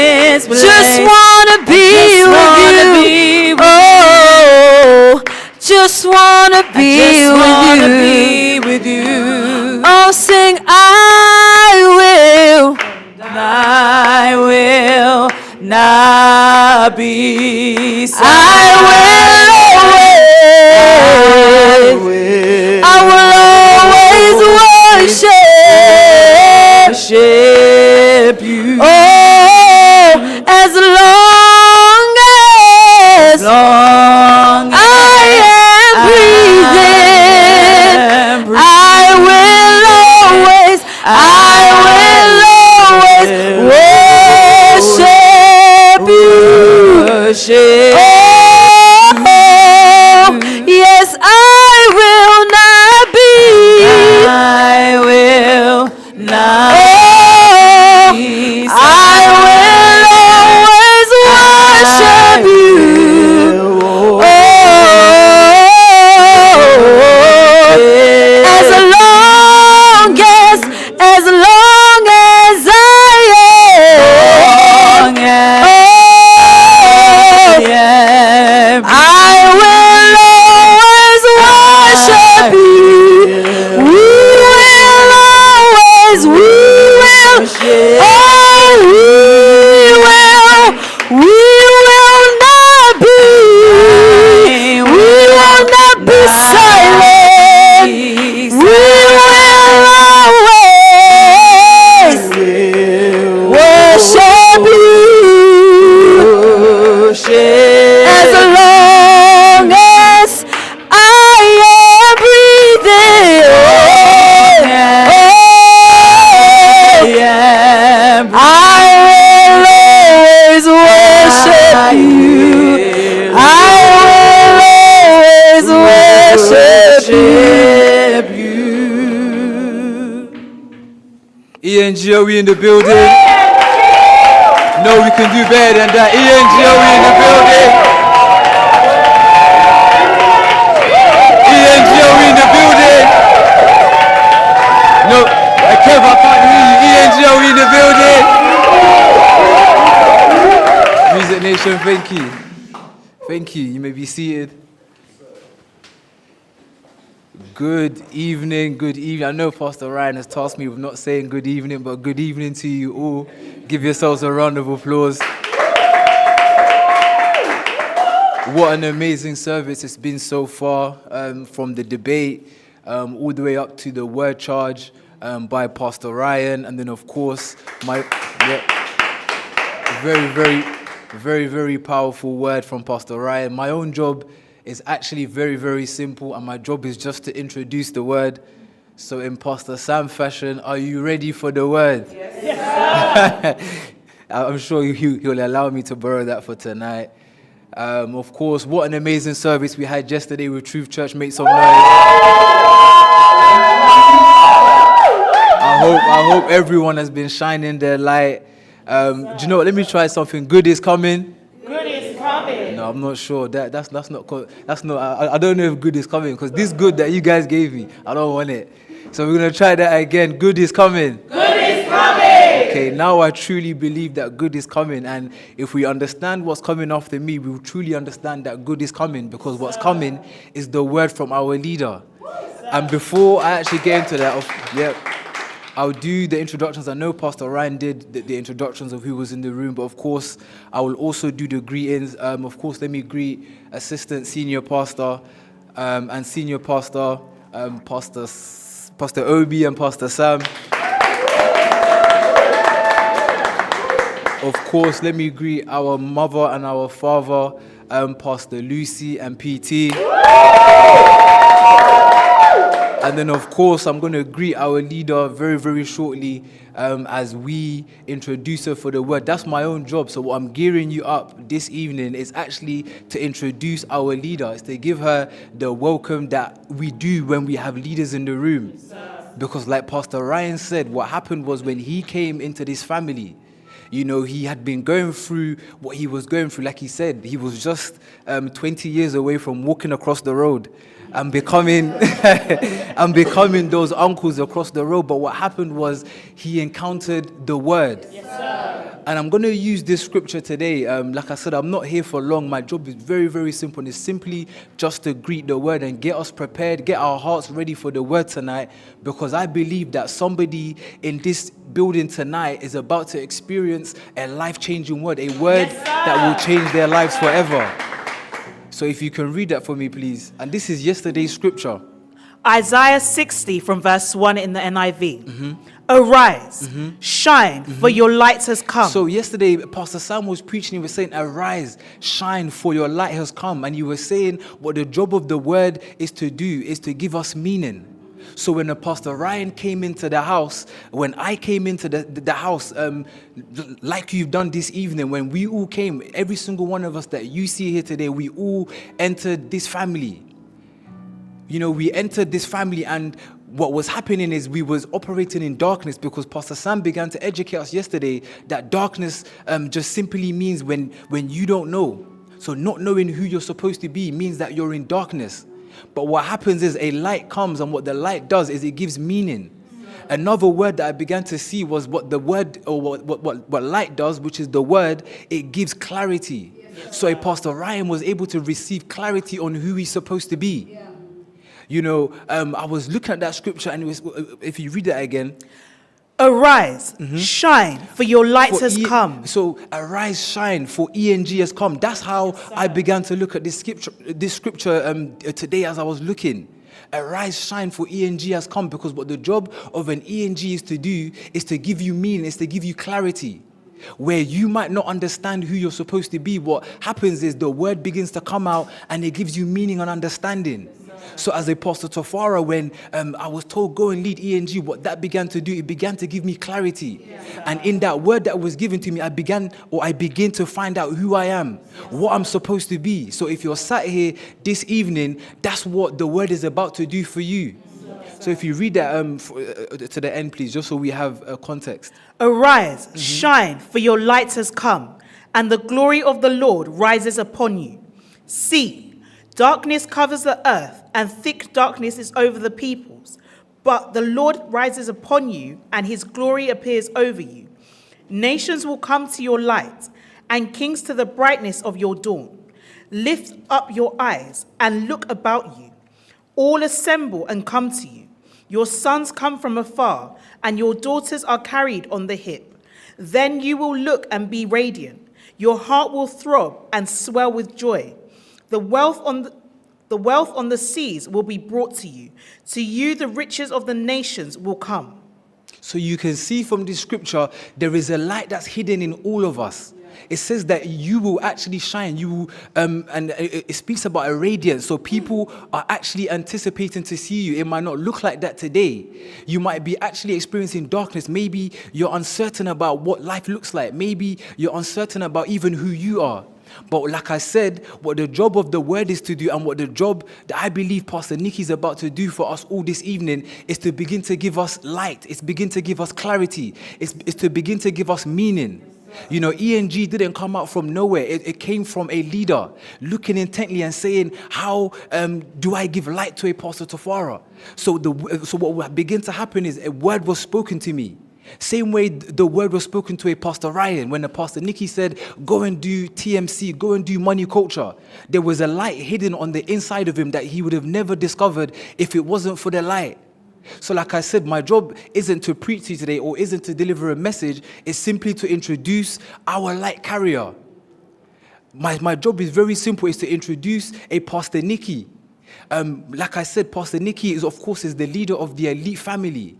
this place. Just wanna be with you. Oh, just wanna be with you. Oh, sing, I will not be silent. I will worship you. Oh, yes, I will not be. I will not be. I will always worship you. Oh, as long as I am, I will always worship you. We will always, we will not be, we will not be silent. We will always worship you. As long as I am breathing, I will always worship you. I will always worship you. ENG, are we in the building? No, we can do better than that. ENG, are we in the building? ENG, are we in the building? No, Kev, I can't hear you. ENG, are we in the building? Music Nation, thank you. Thank you. You may be seated. Good evening, good evening. I know Pastor Ryan has tasked me with not saying good evening, but good evening to you all. Give yourselves a round of applause. What an amazing service it's been so far, from the debate all the way up to the word charge by Pastor Ryan, and then of course very powerful word from Pastor Ryan. My own job is actually very simple, and my job is just to introduce the word. So in Pastor Sam fashion, are you ready for the word? Yes, I'm sure he'll allow me to borrow that for tonight. Of course, what an amazing service we had yesterday with Truth Church. Make some noise. I hope everyone has been shining their light. Do you know what? Let me try something. Good is coming. Good is coming. No, I'm not sure. That's not. I don't know if good is coming, because this good that you guys gave me, I don't want it. So we're gonna try that again. Good is coming. Good is coming. Okay, now I truly believe that good is coming, and if we understand what's coming after me, we will truly understand that good is coming, because what's coming is the word from our leader. And before I actually get into that, I'll do the introductions. I know Pastor Ryan did the introductions of who was in the room, but of course, I will also do the greetings. Of course, let me greet Assistant Senior Pastor and Senior Pastor, Pastor Obi and Pastor Sam. Of course, let me greet our mother and our father, Pastor Lucy and PT. And then, of course, I'm going to greet our leader very shortly as we introduce her for the word. That's my own job. So what I'm gearing you up this evening is actually to introduce our leader. It's to give her the welcome that we do when we have leaders in the room. Because like Pastor Ryan said, what happened was when he came into this family, you know, he had been going through what he was going through. Like he said, he was just 20 years away from walking across the road and becoming those uncles across the road. But what happened was he encountered the word. Yes, sir. And I'm going to use this scripture today. Like I said, I'm not here for long. My job is very simple. And it's simply just to greet the word and get us prepared, get our hearts ready for the word tonight. Because I believe that somebody in this building tonight is about to experience a life-changing word, a word that will change their lives forever. So if you can read that for me, please. And this is yesterday's scripture. Isaiah 60 from verse 1 in the NIV. Arise, shine, for your light has come. So yesterday, Pastor Sam was preaching, he was saying, arise, shine, for your light has come. And he was saying what the job of the word is to do, is to give us meaning. So when Pastor Ryan came into the house, when I came into the house, like you've done this evening, when we all came, every single one of us that you see here today, we all entered this family. You know, we entered this family, and what was happening is we was operating in darkness, because Pastor Sam began to educate us yesterday that darkness just simply means when you don't know. So not knowing who you're supposed to be means that you're in darkness. But what happens is a light comes, and what the light does is it gives meaning. Another word that I began to see was what the word, or what light does, which is the word, it gives clarity. So Pastor Ryan was able to receive clarity on who he's supposed to be. You know, I was looking at that scripture, and it was, if you read that again. Arise, shine, for your light has come. So arise, shine, for ENG has come. That's how I began to look at this scripture today as I was looking. Arise, shine, for ENG has come, because what the job of an ENG is to do is to give you meaning, is to give you clarity. Where you might not understand who you're supposed to be, what happens is the word begins to come out and it gives you meaning and understanding. So as a Pastor Tafara, when I was told go and lead ENG, what that began to do, it began to give me clarity. And in that word that was given to me, I begin to find out who I am, what I'm supposed to be. So if you're sat here this evening, that's what the word is about to do for you. So if you read that to the end, please, just so we have context. Arise, shine, for your light has come, and the glory of the Lord rises upon you. See, darkness covers the earth, and thick darkness is over the peoples. But the Lord rises upon you, and his glory appears over you. Nations will come to your light, and kings to the brightness of your dawn. Lift up your eyes and look about you. All assemble and come to you. Your sons come from afar, and your daughters are carried on the hip. Then you will look and be radiant. Your heart will throb and swell with joy. The wealth on the seas will be brought to you. To you the riches of the nations will come. So you can see from this scripture, there is a light that's hidden in all of us. It says that you will actually shine. You will, and it speaks about a radiance. So people are actually anticipating to see you. It might not look like that today. You might be actually experiencing darkness. Maybe you're uncertain about what life looks like. Maybe you're uncertain about even who you are. But like I said, what the job of the word is to do, and what the job that I believe Pastor Nikki is about to do for us all this evening, is to begin to give us light. It's begin to give us clarity. It's to begin to give us meaning. You know, ENG didn't come out from nowhere. It came from a leader looking intently and saying, how do I give light to a Pastor Tafara? So what will begin to happen is a word was spoken to me. Same way the word was spoken to a Pastor Ryan when the Pastor Nikki said, go and do TMC, go and do money culture. There was a light hidden on the inside of him that he would have never discovered if it wasn't for the light. So like I said, my job isn't to preach to you today or isn't to deliver a message. It's simply to introduce our light carrier. My job is very simple. It's to introduce a Pastor Nikki. Like I said, Pastor Nikki is the leader of the elite family.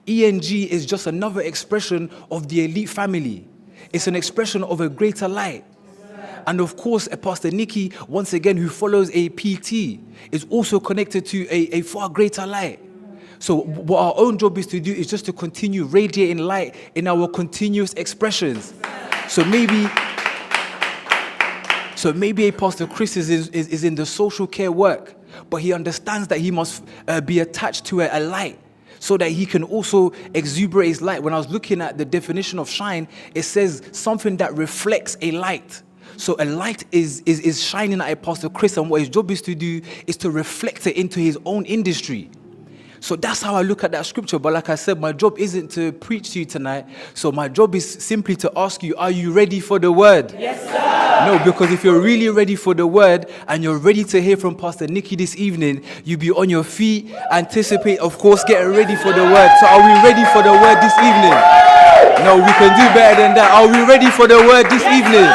ENG is just another expression of the elite family. It's an expression of a greater light. And of course, a Pastor Nikki, once again, who follows a PT, is also connected to a far greater light. So what our own job is to do is just to continue radiating light in our continuous expressions. So maybe a Pastor Chris is in the social care work, but he understands that he must be attached to a light, so that he can also exuberate his light. When I was looking at the definition of shine, it says something that reflects a light. So a light is shining at Apostle Chris, and what his job is to do is to reflect it into his own industry. So that's how I look at that scripture. But like I said, my job isn't to preach to you tonight. So my job is simply to ask you, are you ready for the word? Yes, sir. No, because if you're really ready for the word and you're ready to hear from Pastor Nikki this evening, you'll be on your feet, anticipate, of course, getting ready for the word. So are we ready for the word this evening? No, we can do better than that. Are we ready for the word this evening?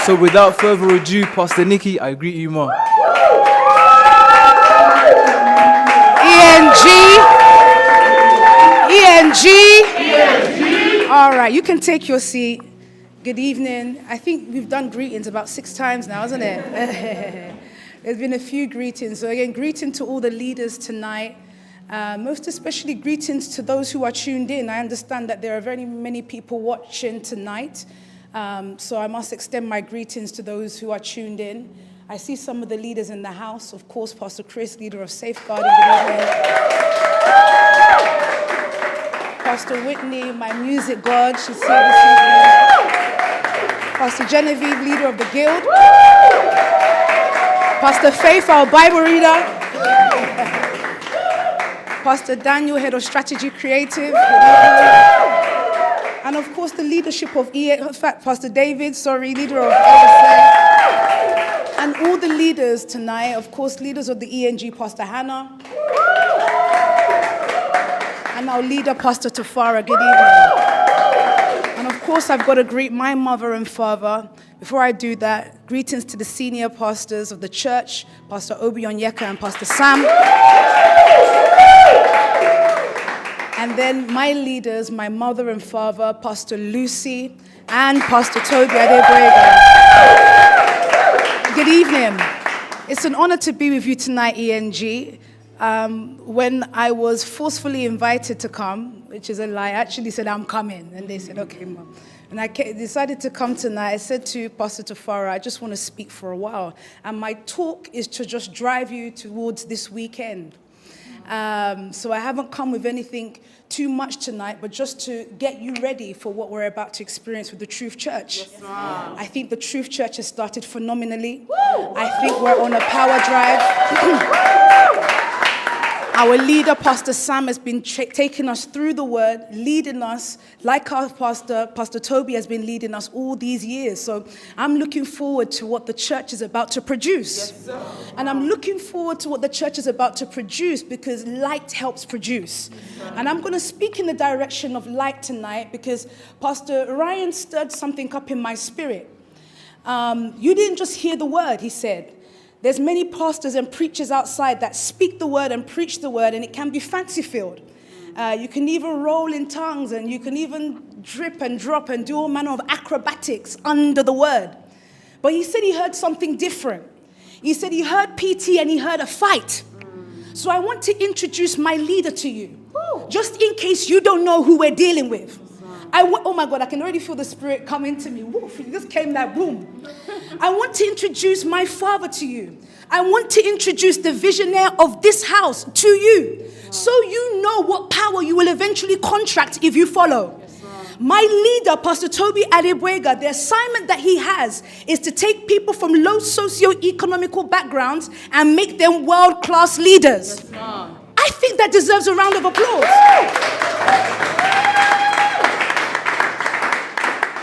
So without further ado, Pastor Nikki, I greet you more. ENG. All right, you can take your seat. Good evening. I think we've done greetings about 6 times now, isn't it? There's been a few greetings. So again, greeting to all the leaders tonight. Most especially greetings to those who are tuned in. I understand that there are very many people watching tonight. So I must extend my greetings to those who are tuned in. I see some of the leaders in the house. Of course, Pastor Chris, leader of Safeguarding. Good evening. Pastor Whitney, my music god, she's here this evening. Pastor Genevieve, leader of the Guild. Pastor Faith, our Bible reader. Pastor Daniel, head of strategy creative. Good evening. And of course, the leadership of in fact, Pastor David, leader of LSA. And all the leaders tonight, of course, leaders of the ENG, Pastor Hannah. And our leader, Pastor Tafara, good evening. And of course, I've got to greet my mother and father. Before I do that, greetings to the senior pastors of the church, Pastor Obi Onyeka and Pastor Sam. And then my leaders, my mother and father, Pastor Lucy and Pastor Toby Adebrega. Good evening. It's an honor to be with you tonight, ENG. When I was forcefully invited to come, which is a lie, I actually said, I'm coming. And they said, okay, Mom. And I decided to come tonight. I said to Pastor Tafara, I just want to speak for a while. And my talk is to just drive you towards this weekend. So I haven't come with anything too much tonight, but just to get you ready for what we're about to experience with the Truth Church. Yes, I think the Truth Church has started phenomenally. I think we're on a power drive. Our leader, Pastor Sam, has been taking us through the word, leading us, like our pastor, Pastor Toby, has been leading us all these years. So I'm looking forward to what the church is about to produce. Yes, sir. And I'm looking forward to what the church is about to produce because light helps produce. Yes, and I'm going to speak in the direction of light tonight because Pastor Ryan stirred something up in my spirit. You didn't just hear the word, he said. There's many pastors and preachers outside that speak the word and preach the word, and it can be fancy-filled. You can even roll in tongues, and you can even drip and drop and do all manner of acrobatics under the word. But he said he heard something different. He said he heard PT and he heard a fight. So I want to introduce my leader to you, just in case you don't know who we're dealing with. Oh my God, I can already feel the Spirit come into me. Woof, it just came like boom. I want to introduce my father to you. I want to introduce the visionary of this house to you. So you know what power you will eventually contract if you follow. My leader, Pastor Toby Adebrega, the assignment that he has is to take people from low socio-economical backgrounds and make them world-class leaders. I think that deserves a round of applause.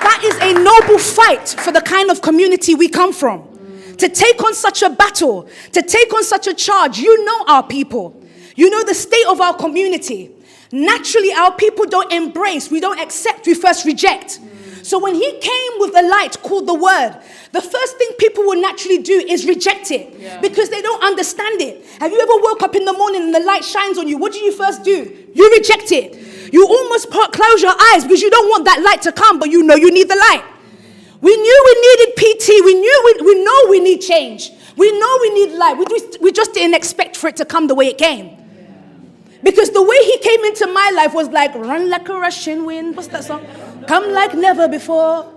That is a noble fight for the kind of community we come from. To take on such a battle, to take on such a charge, you know our people. You know the state of our community. Naturally, our people don't embrace, we don't accept, we first reject. So when he came with the light called the word, the first thing people will naturally do is reject it because they don't understand it. Have you ever woke up in the morning and the light shines on you? What do you first do? You reject it. You almost close your eyes because you don't want that light to come, but you know you need the light. We knew we needed PT. We know we need change. We know we need light. We just didn't expect for it to come the way it came. Because the way he came into my life was like, run like a rushing wind. What's that song? Come like never before.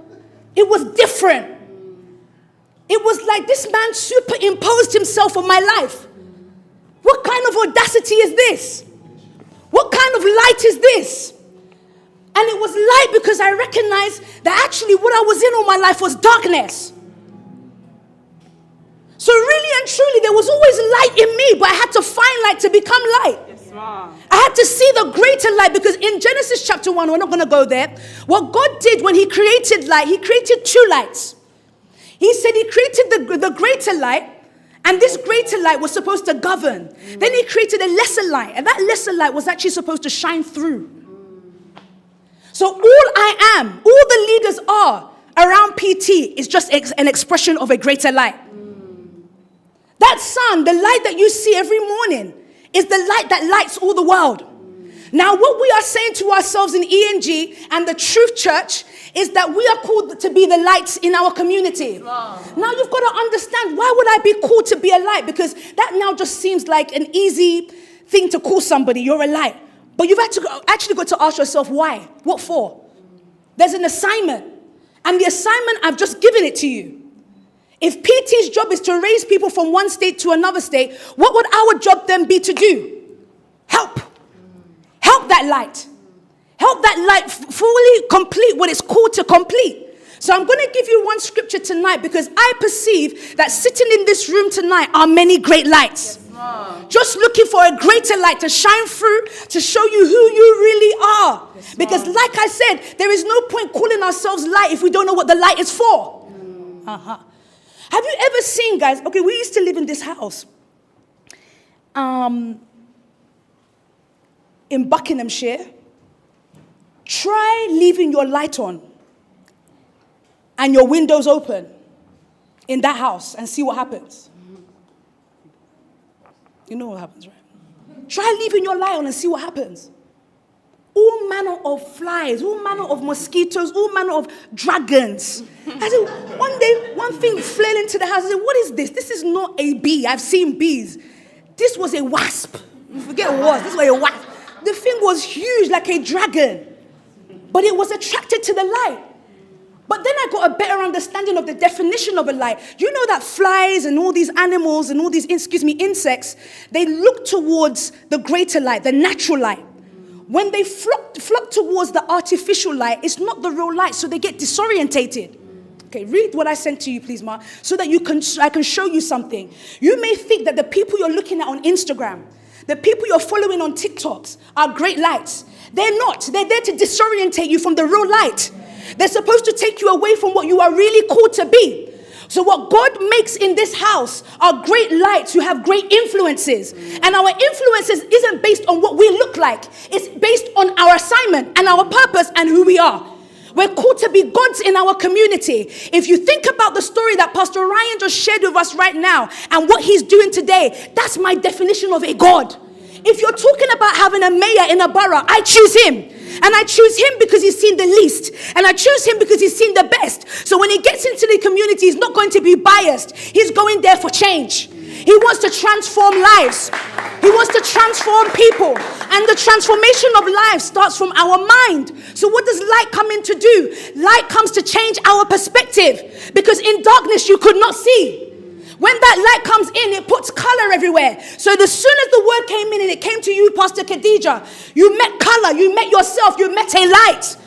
It was different. It was like this man superimposed himself on my life. What kind of audacity is this? What kind of light is this? And it was light because I recognized that actually what I was in all my life was darkness. So really and truly, there was always light in me, but I had to find light to become light. I had to see the greater light because in Genesis chapter 1, we're not going to go there, what God did when he created light, he created two lights. He said he created the greater light, and this greater light was supposed to govern. Then he created a lesser light, and that lesser light was actually supposed to shine through. So all I am, all the leaders are around PT is just an expression of a greater light. That sun, the light that you see every morning, is the light that lights all the world. Now, what we are saying to ourselves in ENG and the Truth Church is that we are called to be the lights in our community. Wow. Now, you've got to understand, why would I be called to be a light? Because that now just seems like an easy thing to call somebody, you're a light. But you've actually got to ask yourself why. What for? There's an assignment. And the assignment, I've just given it to you. If PT's job is to raise people from one state to another state, what would our job then be to do? Help. Help that light. Help that light fully complete what it's called to complete. So I'm going to give you one scripture tonight because I perceive that sitting in this room tonight are many great lights. Just looking for a greater light to shine through, to show you who you really are. Because like I said, there is no point calling ourselves light if we don't know what the light is for. Have you ever seen, guys, okay, we used to live in this house. In Buckinghamshire. Try leaving your light on and your windows open in that house and see what happens. You know what happens, right? Try leaving your light on and see what happens. All manner of flies, all manner of mosquitoes, all manner of dragons. I said, one day, one thing flew into the house. I said, what is this? This is not a bee. I've seen bees. This was a wasp. Forget what it was. This was a wasp. The thing was huge, like a dragon. But it was attracted to the light. But then I got a better understanding of the definition of a light. You know that flies and all these animals and all these, insects, they look towards the greater light, the natural light. When they flock towards the artificial light, it's not the real light, so they get disorientated. Okay, read what I sent to you, please, Ma, so that I can show you something. You may think that the people you're looking at on Instagram, the people you're following on TikToks are great lights. They're not. They're there to disorientate you from the real light. They're supposed to take you away from what you are really called to be. So what God makes in this house are great lights who have great influences. And our influences isn't based on what we look like. It's based on our assignment and our purpose and who we are. We're called to be gods in our community. If you think about the story that Pastor Ryan just shared with us right now and what he's doing today, that's my definition of a God. If you're talking about having a mayor in a borough, I choose him. And I choose him because he's seen the least. And I choose him because he's seen the best. So when he gets into the community, he's not going to be biased. He's going there for change. He wants to transform lives. He wants to transform people. And the transformation of life starts from our mind. So what does light come in to do? Light comes to change our perspective. Because in darkness you could not see. When that light comes in, it puts color everywhere. So as soon as the word came in and it came to you, Pastor Khadija, you met color, you met yourself, you met a light.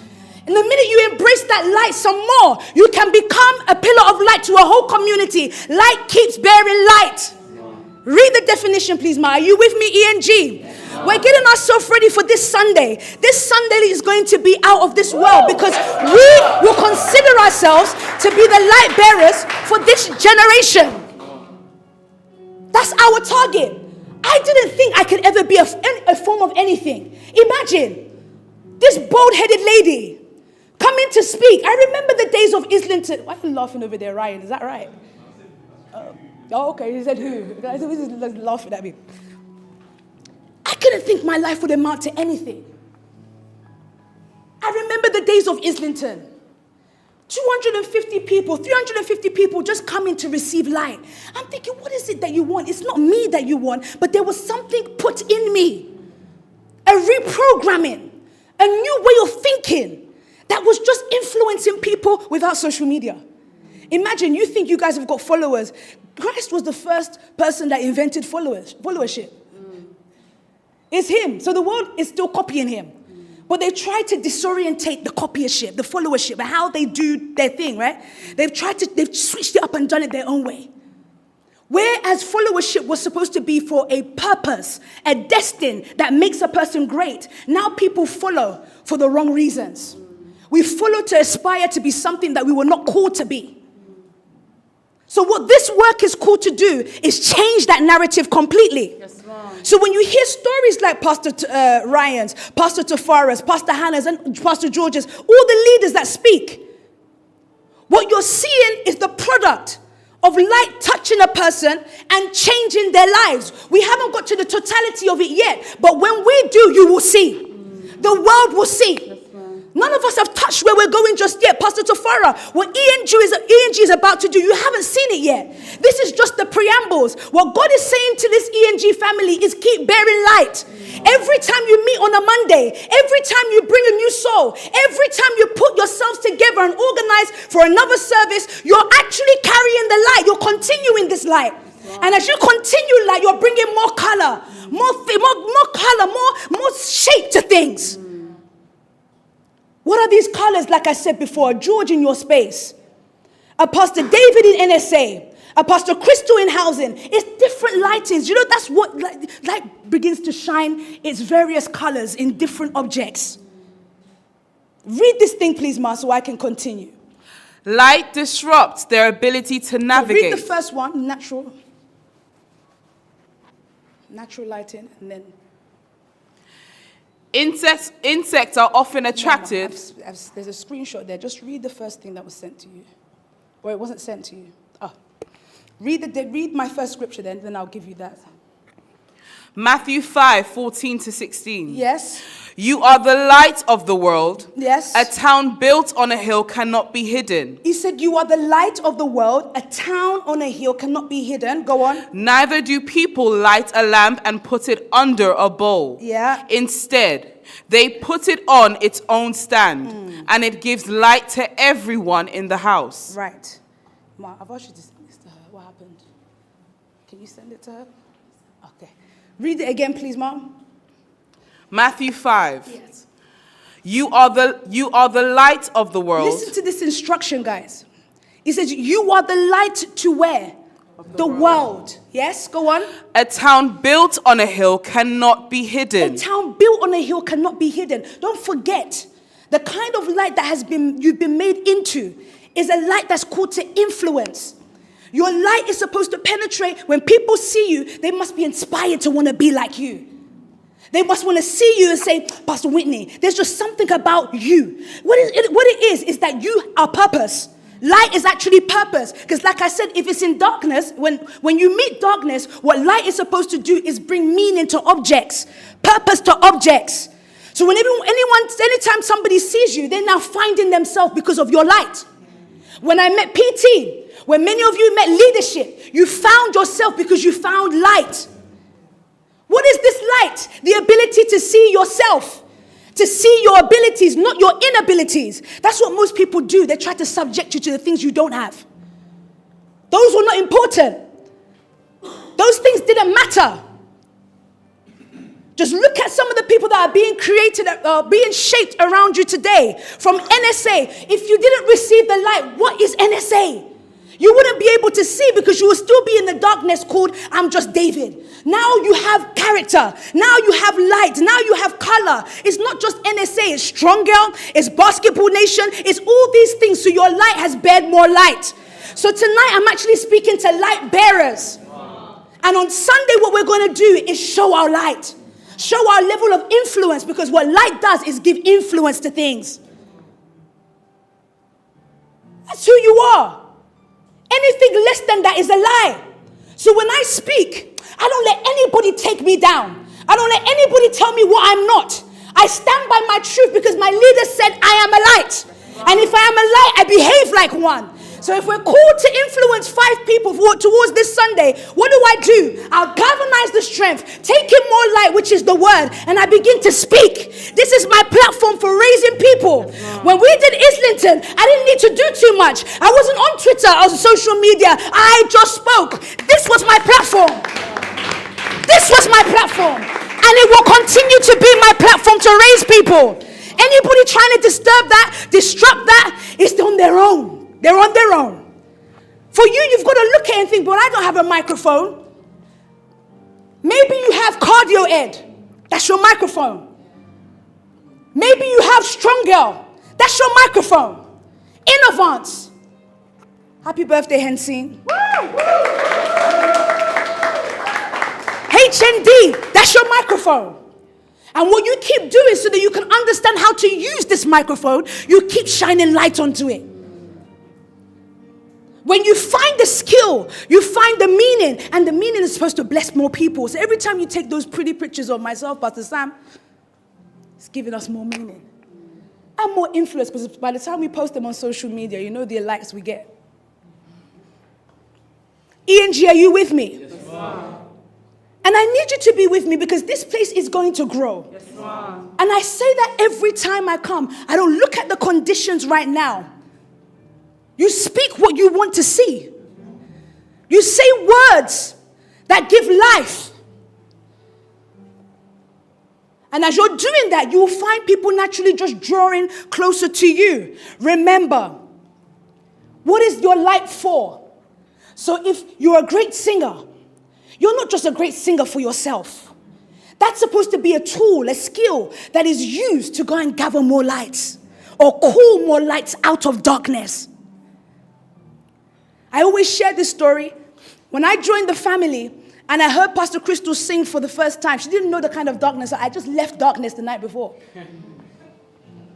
And the minute you embrace that light some more, you can become a pillar of light to a whole community. Light keeps bearing light. Read the definition, please, Ma. Are you with me, ENG? We're getting ourselves ready for this Sunday. This Sunday is going to be out of this world because we will consider ourselves to be the light bearers for this generation. That's our target. I didn't think I could ever be a form of anything. Imagine this bald-headed lady coming to speak. I remember the days of Islington. Why are you laughing over there, Ryan? Is that right? Oh, okay. He said who? I said, he's laughing at me. I couldn't think my life would amount to anything. I remember the days of Islington. 250 people, 350 people just coming to receive light. I'm thinking, what is it that you want? It's not me that you want, but there was something put in me. A reprogramming, a new way of thinking that was just influencing people without social media. Imagine, you think you guys have got followers. Christ was the first person that invented followership. It's him. So the world is still copying him. But they try to disorientate the copiership, the followership, and how they do their thing, right? They've switched it up and done it their own way. Whereas followership was supposed to be for a purpose, a destiny that makes a person great, now people follow for the wrong reasons. We follow to aspire to be something that we were not called to be. So what this work is called to do is change that narrative completely. Yes, so when you hear stories like Pastor Ryan's, Pastor Tafara's, Pastor Hannah's, and Pastor George's, all the leaders that speak, what you're seeing is the product of light touching a person and changing their lives. We haven't got to the totality of it yet, but when we do, you will see. The world will see. None of us have touched where we're going just yet. Pastor Tafara, what ENG is about to do, you haven't seen it yet. This is just the preambles. What God is saying to this ENG family is keep bearing light. Every time you meet on a Monday, every time you bring a new soul, every time you put yourselves together and organize for another service, you're actually carrying the light. You're continuing this light. And as you continue light, you're bringing more color, more shape to things. What are these colors? Like I said before, George in your space, a Pastor David in NSA, a Pastor Crystal in housing. It's different lightings. You know, that's what light begins to shine its various colors in different objects. Read this thing, please, Ma, so I can continue. Light disrupts their ability to navigate. Read the first one, natural lighting, and then... Insects are often attracted. There's a screenshot there. Just read the first thing that was sent to you. Or it wasn't sent to you. Read my first scripture then I'll give you that. Matthew 5:14-16. Yes. You are the light of the world. Yes. A town built on a hill cannot be hidden. He said, you are the light of the world. A town on a hill cannot be hidden. Go on. Neither do people light a lamp and put it under a bowl. Yeah. Instead, they put it on its own stand, and it gives light to everyone in the house. Right. Ma, I've asked you to send this to her. What happened? Can you send it to her? Okay. Read it again, please, Mom. Matthew 5. Yes. You are the light of the world. Listen to this instruction, guys. He says, you are the light to where? The world. Yes, go on. A town built on a hill cannot be hidden. A town built on a hill cannot be hidden. Don't forget, the kind of light that you've been made into is a light that's called to influence. Your light is supposed to penetrate. When people see you, they must be inspired to want to be like you. They must want to see you and say, Pastor Whitney, there's just something about you. What it is that you are purpose. Light is actually purpose. Because like I said, if it's in darkness, when you meet darkness, what light is supposed to do is bring meaning to objects, purpose to objects. So anytime somebody sees you, they're now finding themselves because of your light. When I met PT, when many of you met leadership, you found yourself because you found light. What is this light? The ability to see yourself, to see your abilities, not your inabilities. That's what most people do. They try to subject you to the things you don't have. Those were not important. Those things didn't matter. Just look at some of the people that are being created, being shaped around you today. From NSA, if you didn't receive the light, what is NSA? You wouldn't be able to see because you will still be in the darkness called, I'm just David. Now you have character. Now you have light. Now you have color. It's not just NSA. It's Strong Girl. It's Basketball Nation. It's all these things. So your light has bared more light. So tonight I'm actually speaking to light bearers. And on Sunday what we're going to do is show our light. Show our level of influence, because what light does is give influence to things. That's who you are. Anything less than that is a lie. So when I speak, I don't let anybody take me down. I don't let anybody tell me what I'm not. I stand by my truth because my leader said I am a light. And if I am a light, I behave like one. So if we're called to influence 5 people towards this Sunday, what do? I'll galvanize the strength, take in more light, which is the word, and I begin to speak. This is my platform for raising people. When we did Islington, I didn't need to do too much. I wasn't on Twitter or social media. I just spoke. This was my platform. This was my platform. And it will continue to be my platform to raise people. Anybody trying to disturb that, disrupt that, is on their own. They're on their own. For you, you've got to look at and think, but I don't have a microphone. Maybe you have Cardio Ed. That's your microphone. Maybe you have Strong Girl. That's your microphone. Innovance. Happy birthday, Hensine. HND. That's your microphone. And what you keep doing so that you can understand how to use this microphone, you keep shining light onto it. When you find the skill, you find the meaning, and the meaning is supposed to bless more people. So every time you take those pretty pictures of myself, Pastor Sam, it's giving us more meaning. I'm more influenced because by the time we post them on social media, you know the likes we get. ENG, are you with me? Yes, ma'am. And I need you to be with me because this place is going to grow. Yes, ma'am. And I say that every time I come. I don't look at the conditions right now. You speak what you want to see. You say words that give life. And as you're doing that, you will find people naturally just drawing closer to you. Remember, what is your light for? So if you're a great singer, you're not just a great singer for yourself. That's supposed to be a tool, a skill that is used to go and gather more lights or call more lights out of darkness. I always share this story. When I joined the family and I heard Pastor Crystal sing for the first time, she didn't know the kind of darkness. I just left darkness the night before.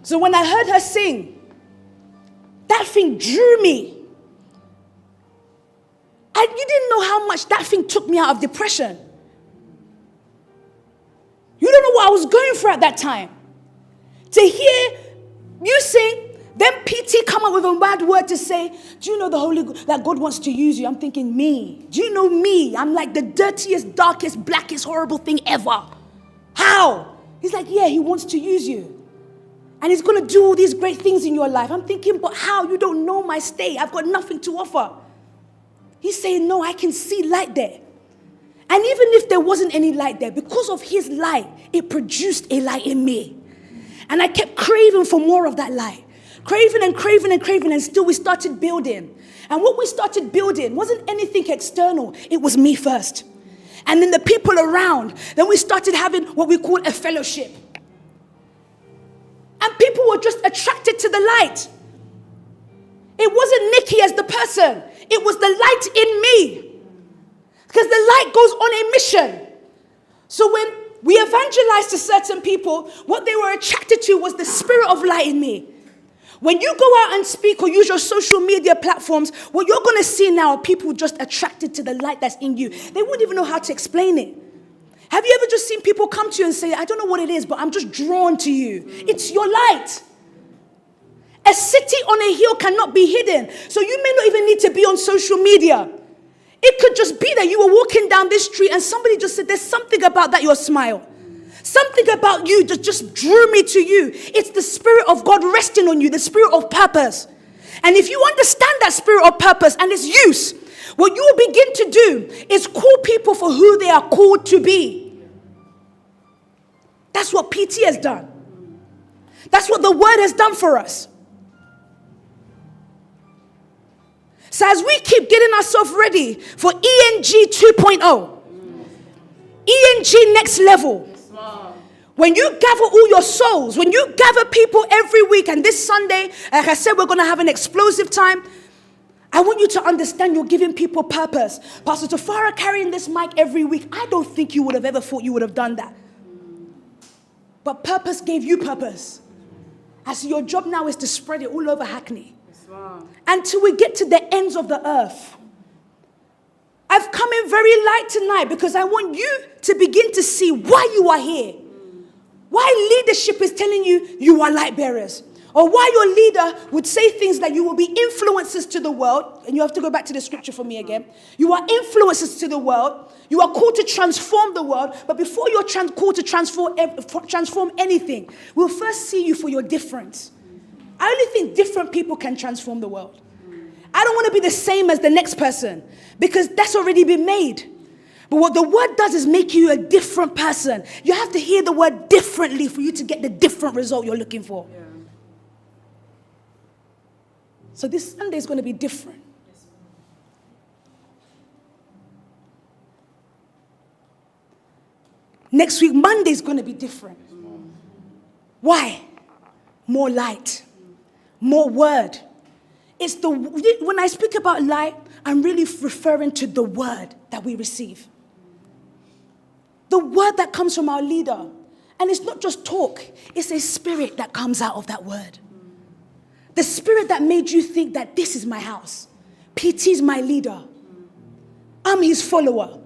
So when I heard her sing, that thing drew me. You didn't know how much that thing took me out of depression. You don't know what I was going through at that time. To hear you sing, then PT come up with a bad word to say, do you know that God wants to use you? I'm thinking, me. Do you know me? I'm like the dirtiest, darkest, blackest, horrible thing ever. How? He's like, yeah, he wants to use you. And he's going to do all these great things in your life. I'm thinking, but how? You don't know my state. I've got nothing to offer. He's saying, no, I can see light there. And even if there wasn't any light there, because of his light, it produced a light in me. And I kept craving for more of that light. Craving and craving and craving, and still we started building. And what we started building wasn't anything external. It was me first. And then the people around. Then we started having what we call a fellowship. And people were just attracted to the light. It wasn't Nikki as the person. It was the light in me. Because the light goes on a mission. So when we evangelized to certain people, what they were attracted to was the spirit of light in me. When you go out and speak or use your social media platforms, what you're going to see now are people just attracted to the light that's in you. They wouldn't even know how to explain it. Have you ever just seen people come to you and say, I don't know what it is, but I'm just drawn to you? It's your light. A city on a hill cannot be hidden. So you may not even need to be on social media. It could just be that you were walking down this street and somebody just said, there's something about that, your smile. Something about you that just drew me to you. It's the Spirit of God resting on you, the spirit of purpose. And if you understand that spirit of purpose and its use, what you will begin to do is call people for who they are called to be. That's what PT has done. That's what the Word has done for us. So as we keep getting ourselves ready for ENG 2.0, ENG next level, when you gather all your souls, when you gather people every week, and this Sunday, like I said, we're going to have an explosive time. I want you to understand you're giving people purpose. Pastor Tafara carrying this mic every week, I don't think you would have ever thought you would have done that. But purpose gave you purpose. As your job now is to spread it all over Hackney. Until we get to the ends of the earth. I've come in very light tonight because I want you to begin to see why you are here. Why leadership is telling you you are light bearers. Or why your leader would say things like you will be influencers to the world. And you have to go back to the scripture for me again. You are influencers to the world. You are called to transform the world. But before you're called to transform anything, we'll first see you for your difference. I only think different people can transform the world. I don't want to be the same as the next person because that's already been made. But what the word does is make you a different person. You have to hear the word differently for you to get the different result you're looking for. Yeah. So this Sunday is going to be different. Next week, Monday is going to be different. Why? More light. More word. When I speak about light, I'm really referring to the word that we receive. The word that comes from our leader. And it's not just talk. It's a spirit that comes out of that word. The spirit that made you think that this is my house. PT's my leader. I'm his follower.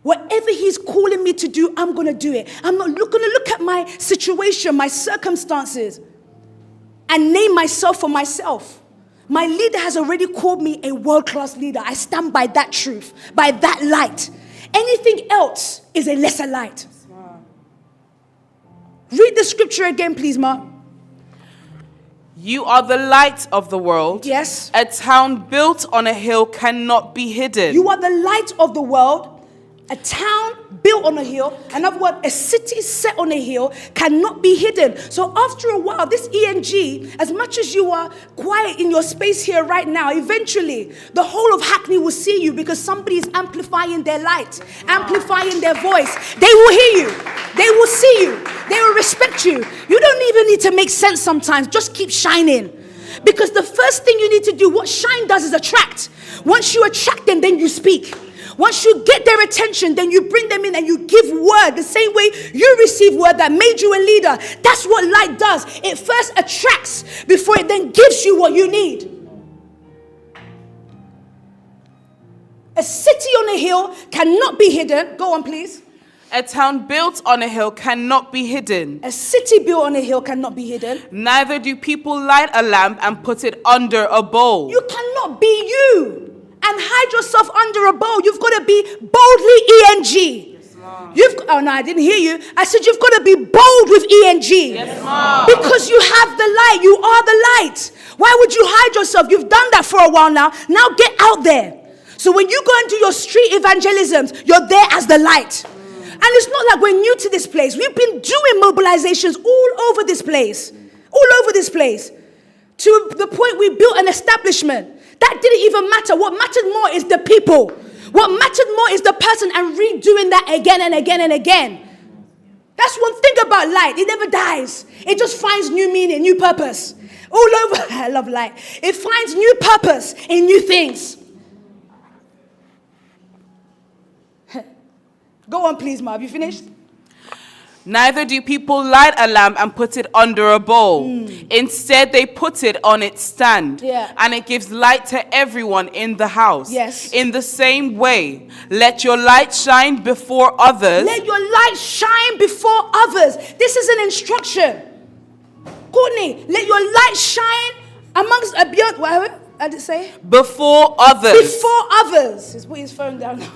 Whatever he's calling me to do, I'm going to do it. I'm not going to look at my situation, my circumstances. and name myself for myself. My leader has already called me a world-class leader. I stand by that truth, by that light. Anything else is a lesser light. Read the scripture again, please, Ma. You are the light of the world. Yes. A town built on a hill cannot be hidden. You are the light of the world. A town built on a hill, another word, a city set on a hill cannot be hidden. So after a while, this ENG, as much as you are quiet in your space here right now, eventually the whole of Hackney will see you because somebody is amplifying their light, amplifying their voice. They will hear you. They will see you. They will respect you. You don't even need to make sense sometimes. Just keep shining. Because the first thing you need to do, what shine does is attract. Once you attract them, then you speak. Once you get their attention, then you bring them in and you give word the same way you receive word that made you a leader. That's what light does. It first attracts before it then gives you what you need. A city on a hill cannot be hidden. Go on, please. A town built on a hill cannot be hidden. A city built on a hill cannot be hidden. Neither do people light a lamp and put it under a bowl. You cannot be you and hide yourself under a bowl. You've got to be boldly ENG. Oh no, I didn't hear you. I said you've got to be bold with ENG. Yes, Mom. Because you have the light. You are the light. Why would you hide yourself? You've done that for a while now. Now get out there. So when you go and do your street evangelisms, you're there as the light. And it's not like we're new to this place. We've been doing mobilizations all over this place. All over this place. To the point we built an establishment. That didn't even matter. What mattered more is the people. What mattered more is the person and redoing that again and again and again. That's one thing about light. It never dies. It just finds new meaning, new purpose. All over. I love light. It finds new purpose in new things. Go on, please, Ma. Have you finished? Neither do people light a lamp and put it under a bowl. Instead, they put it on its stand. Yeah. And it gives light to everyone in the house. Yes. In the same way, let your light shine before others. Let your light shine before others. This is an instruction. Courtney, let your light shine amongst beyond. What did it say? Before others. Before others. He's put his phone down now.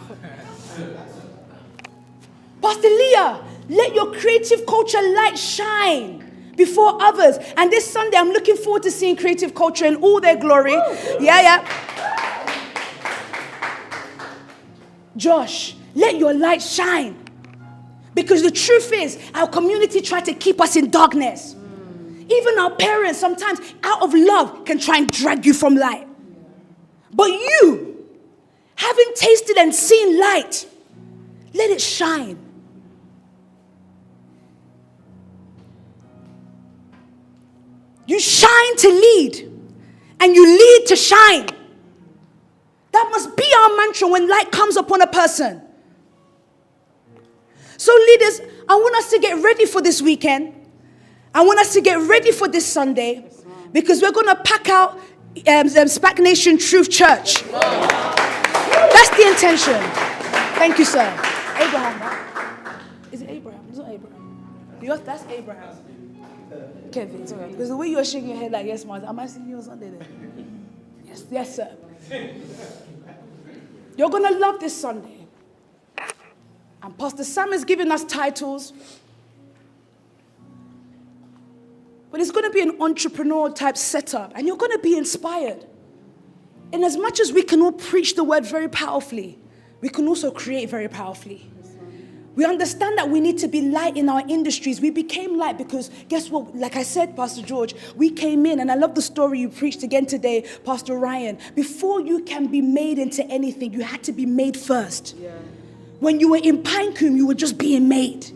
Pastor Leah, let your creative culture light shine before others. And this Sunday, I'm looking forward to seeing creative culture in all their glory. Yeah. Josh, let your light shine. Because the truth is, our community tried to keep us in darkness. Even our parents, sometimes out of love, can try and drag you from light. But you, having tasted and seen light, let it shine. You shine to lead, and you lead to shine. That must be our mantra when light comes upon a person. So leaders, I want us to get ready for this weekend. I want us to get ready for this Sunday, because we're going to pack out SPAC Nation Truth Church. That's the intention. Thank you, sir. Abraham. Is it Abraham? It's not Abraham. That's Abraham. Kevin, sorry. Because the way you're shaking your head like, yes, Mom, am I seeing you on Sunday then? Yes, sir. You're going to love this Sunday. And Pastor Sam is giving us titles. But it's going to be an entrepreneur type setup. And you're going to be inspired. And as much as we can all preach the word very powerfully, we can also create very powerfully. We understand that we need to be light in our industries. We became light because, guess what? Like I said, Pastor George, we came in, and I love the story you preached again today, Pastor Ryan. Before you can be made into anything, you had to be made first. Yeah. When you were in Pinecombe, you were just being made.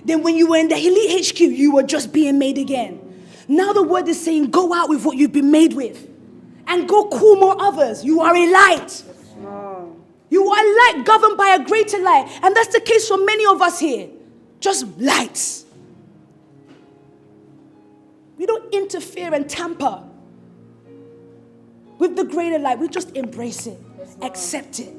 Then when you were in the Elite HQ, you were just being made again. Now the word is saying, go out with what you've been made with. And go call more others. You are a light. You are light governed by a greater light. And that's the case for many of us here. Just lights. We don't interfere and tamper with the greater light. We just embrace it. Accept it.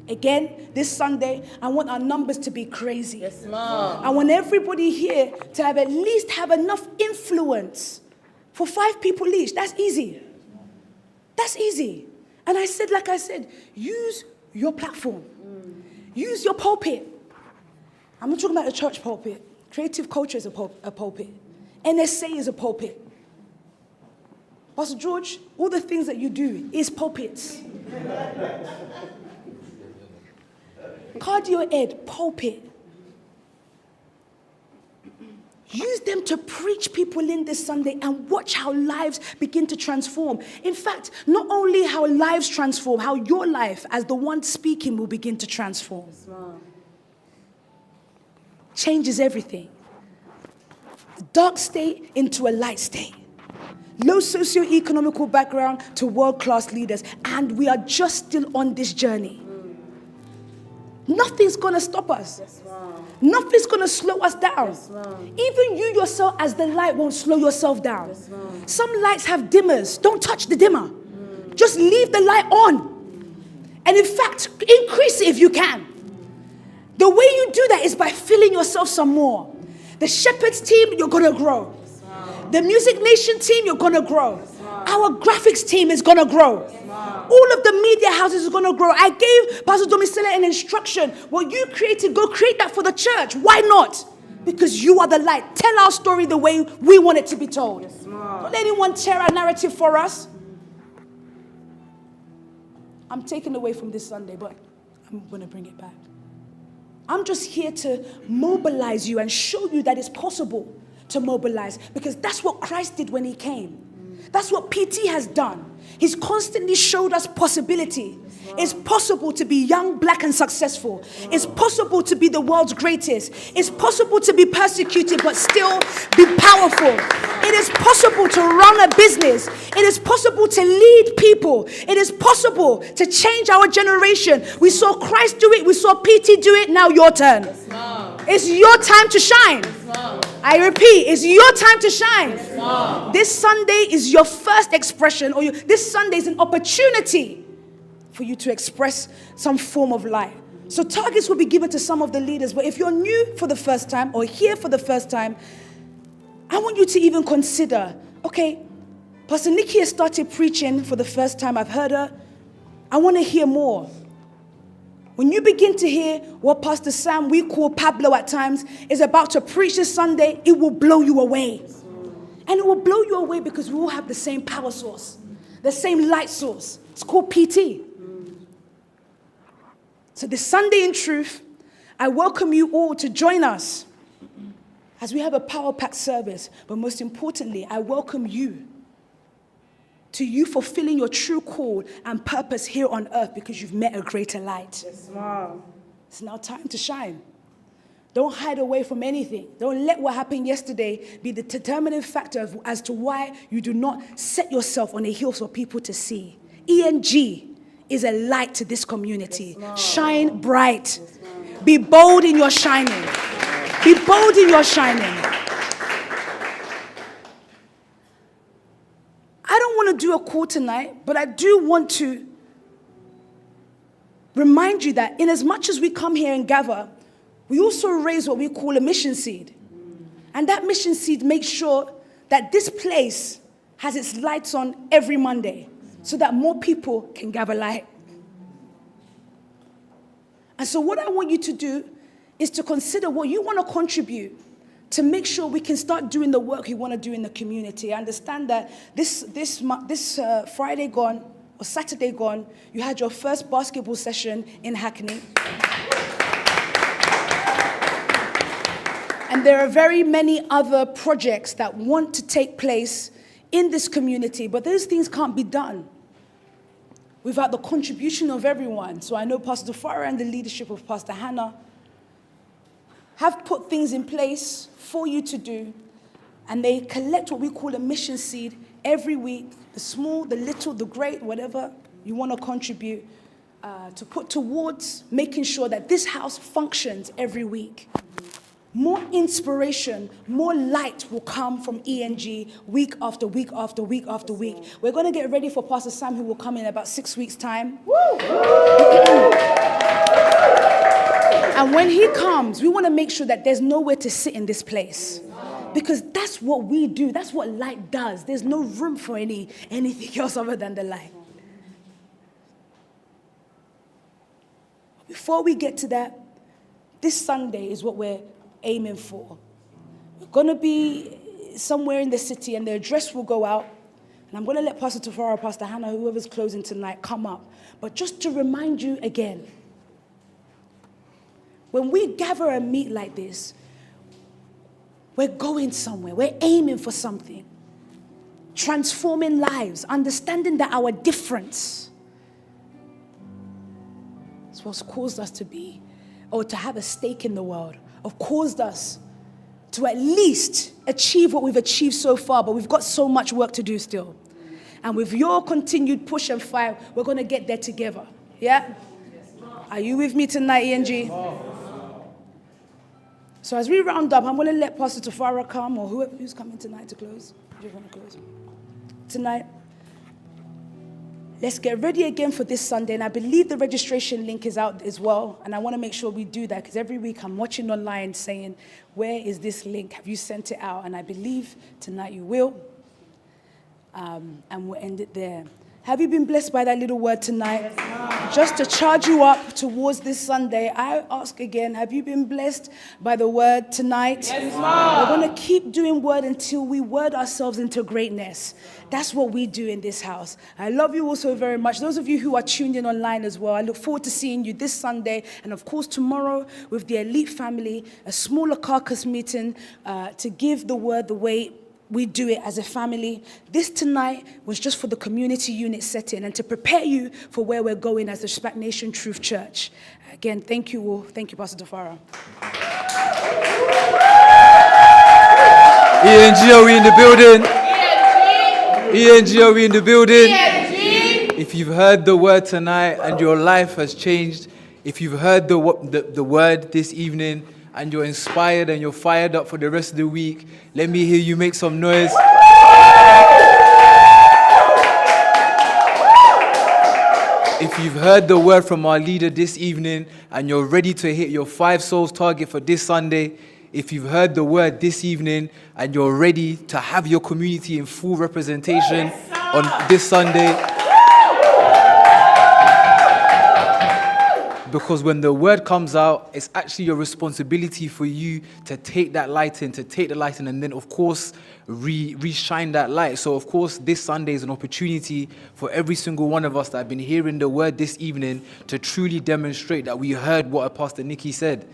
Again, this Sunday, I want our numbers to be crazy. Yes, ma'am. I want everybody here to have at least have enough influence for 5 people each. That's easy. That's easy. And I said, like I said, use your platform. Use your pulpit. I'm not talking about a church pulpit. Creative culture is a pulpit. NSA is a pulpit. Pastor George, all the things that you do is pulpits. Cardio ed, pulpit. Use them to preach people in this Sunday and watch how lives begin to transform. In fact, not only how lives transform, how your life as the one speaking will begin to transform. Changes everything. The dark state into a light state. Low socio-economical background to world-class leaders. And we are just still on this journey. Nothing's going to stop us. Nothing's going to slow us down. Even you yourself as the light won't slow yourself down. Some lights have dimmers. Don't touch the dimmer. Just leave the light on. And in fact, increase it if you can. The way you do that is by filling yourself some more. The Shepherds team, you're going to grow. The Music Nation team, you're going to grow. Our graphics team is going to grow. All of the media houses are going to grow. I gave Pastor Domisela an instruction. What you created, go create that for the church. Why not? Because you are the light. Tell our story the way we want it to be told. Don't let anyone tear our narrative for us. I'm taken away from this Sunday, but I'm going to bring it back. I'm just here to mobilize you and show you that it's possible to mobilize, because that's what Christ did when he came. That's what PT has done. He's constantly showed us possibility. It's possible to be young, black, and successful. It's possible to be the world's greatest. It's possible to be persecuted but still be powerful. It is possible to run a business. It is possible to lead people. It is possible to change our generation. We saw Christ do it. We saw PT do it. Now your turn. It's your time to shine. I repeat, it's your time to shine. This Sunday is your first expression, this Sunday is an opportunity for you to express some form of light. So targets will be given to some of the leaders, but if you're new for the first time or here for the first time, I want you to even consider, okay, Pastor Nikki has started preaching for the first time. I've heard her. I want to hear more. When you begin to hear what Pastor Sam, we call Pablo at times, is about to preach this Sunday, it will blow you away. And it will blow you away because we all have the same power source, the same light source. It's called PT. So this Sunday in Truth, I welcome you all to join us as we have a power-packed service. But most importantly, I welcome you to you fulfilling your true call and purpose here on earth because you've met a greater light. Yes, ma'am. It's now time to shine. Don't hide away from anything. Don't let what happened yesterday be the determining factor as to why you do not set yourself on a hill for people to see. ENG is a light to this community. Yes, shine bright. Yes, be bold in your shining. Be bold in your shining. I don't want to do a call tonight, but I do want to remind you that in as much as we come here and gather, we also raise what we call a mission seed. And that mission seed makes sure that this place has its lights on every Monday so that more people can gather light. And so what I want you to do is to consider what you want to contribute to make sure we can start doing the work we want to do in the community. I understand that this Friday gone, or Saturday gone, you had your first basketball session in Hackney. And there are very many other projects that want to take place in this community, but those things can't be done without the contribution of everyone. So I know Pastor Farah and the leadership of Pastor Hannah have put things in place for you to do, and they collect what we call a mission seed every week, the small, the little, the great, whatever you want to contribute to put towards making sure that this house functions every week. More inspiration, more light will come from ENG week after week after week after week. We're going to get ready for Pastor Sam, who will come in about 6 weeks' time. And when he comes, we want to make sure that there's nowhere to sit in this place. Because that's what we do. That's what light does. There's no room for anything else other than the light. Before we get to that, this Sunday is what we're aiming for. We're going to be somewhere in the city and the address will go out. And I'm going to let Pastor Tafara, Pastor Hannah, whoever's closing tonight, come up. But just to remind you again, when we gather and meet like this, we're going somewhere. We're aiming for something. Transforming lives, understanding that our difference is what's caused us to be, or to have a stake in the world, or caused us to at least achieve what we've achieved so far, but we've got so much work to do still. And with your continued push and fight, we're going to get there together. Yeah? Are you with me tonight, ENG? So as we round up, I'm going to let Pastor Tafara come, or who's coming tonight to close. Do you want to close? Tonight, let's get ready again for this Sunday. And I believe the registration link is out as well. And I want to make sure we do that, because every week I'm watching online saying, where is this link? Have you sent it out? And I believe tonight you will. And we'll end it there. Have you been blessed by that little word tonight? Yes, just to charge you up towards this Sunday, I ask again, have you been blessed by the word tonight? Yes, we're going to keep doing word until we word ourselves into greatness. That's what we do in this house. I love you all so very much. Those of you who are tuned in online as well, I look forward to seeing you this Sunday. And of course, tomorrow with the Elite family, a smaller carcass meeting to give the word the way we do it as a family. This tonight was just for the community unit setting and to prepare you for where we're going as the SPAC Nation Truth Church. Again, thank you all. Thank you, Pastor Tafara. ENG, are we in the building? ENG, are we in the building? If you've heard the word tonight and your life has changed, if you've heard the word this evening, and you're inspired and you're fired up for the rest of the week, let me hear you make some noise. If you've heard the word from our leader this evening and you're ready to hit your 5 souls target for this Sunday, if you've heard the word this evening and you're ready to have your community in full representation on this Sunday, because when the word comes out, it's actually your responsibility for you to take that light in, and then, of course, re-shine that light. So, of course, this Sunday is an opportunity for every single one of us that have been hearing the word this evening to truly demonstrate that we heard what Pastor Nikki said.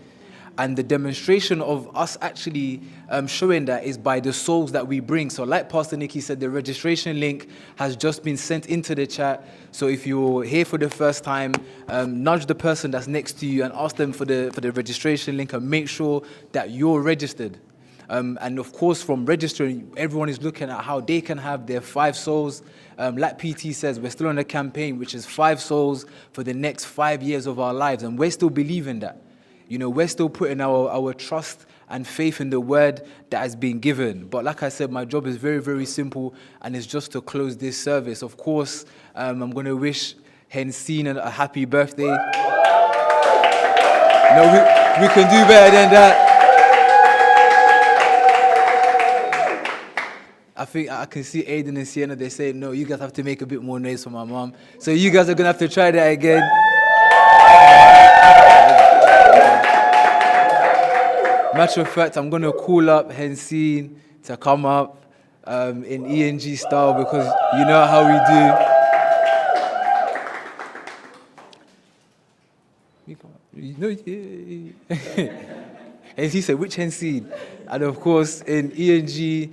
And the demonstration of us actually showing that is by the souls that we bring. So like Pastor Nikki said, the registration link has just been sent into the chat. So if you're here for the first time, nudge the person that's next to you and ask them for the registration link and make sure that you're registered. And of course, from registering, everyone is looking at how they can have their 5 souls. Like PT says, we're still on a campaign, which is 5 souls for the next 5 years of our lives. And we're still believing that. You know, we're still putting our trust and faith in the word that has been given. But like I said, my job is very, very simple, and it's just to close this service. Of course, I'm going to wish Hensine a happy birthday. No, we can do better than that. I think I can see Aiden and Sienna, they say, no, you guys have to make a bit more noise for my mom. So you guys are going to have to try that again. Matter of fact, I'm going to call up Hensine to come up in ENG style, because you know how we do. And he said, which Hensine? And of course, in ENG,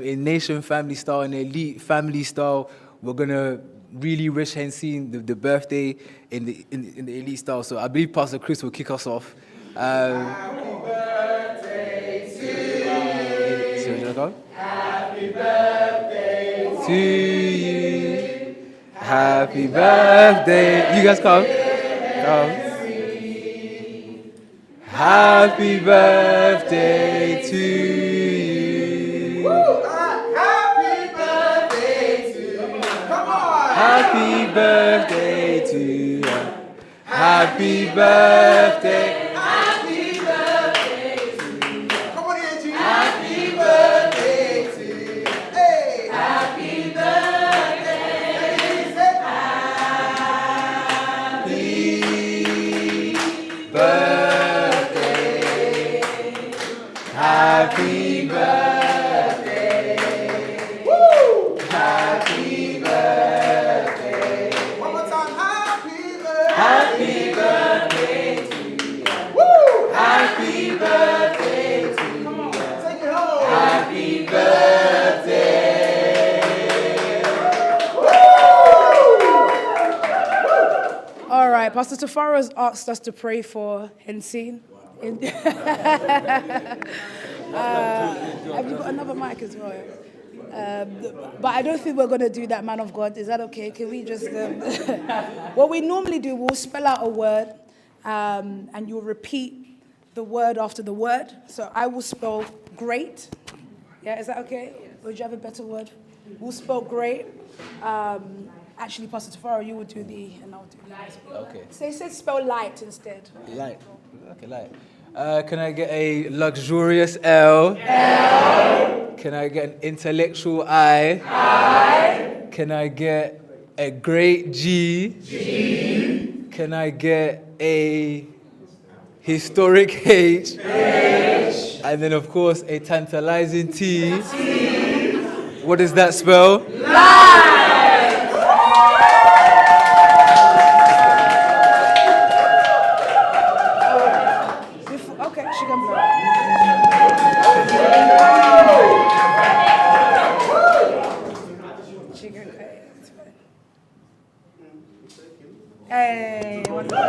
in Nation Family Style and Elite Family Style, we're going to really wish Hensine the birthday in the Elite Style. So I believe Pastor Chris will kick us off. Happy birthday to you. Happy birthday. You guys come. Happy birthday to you. Happy birthday to you. Come on. Happy birthday to you. Happy birthday. right, Pastor Tafaro has asked us to pray for Hensine. Have you got another mic as well? But I don't think we're going to do that, man of God. Is that okay? Can we just... what we normally do, we'll spell out a word, and you'll repeat the word after the word. So I will spell great. Yeah, is that okay? Or do you have a better word? We'll spell great. Actually, Pastor Tafaro, you will do the, and I'll do the. Okay. Say spell light instead. Light. Okay, light. Can I get a luxurious L? L. Can I get an intellectual I? I. Can I get a great G? G. Can I get a historic H? H. And then, of course, a tantalizing T. T. What does that spell? Light. Okay, she can blow. Hey, wonderful.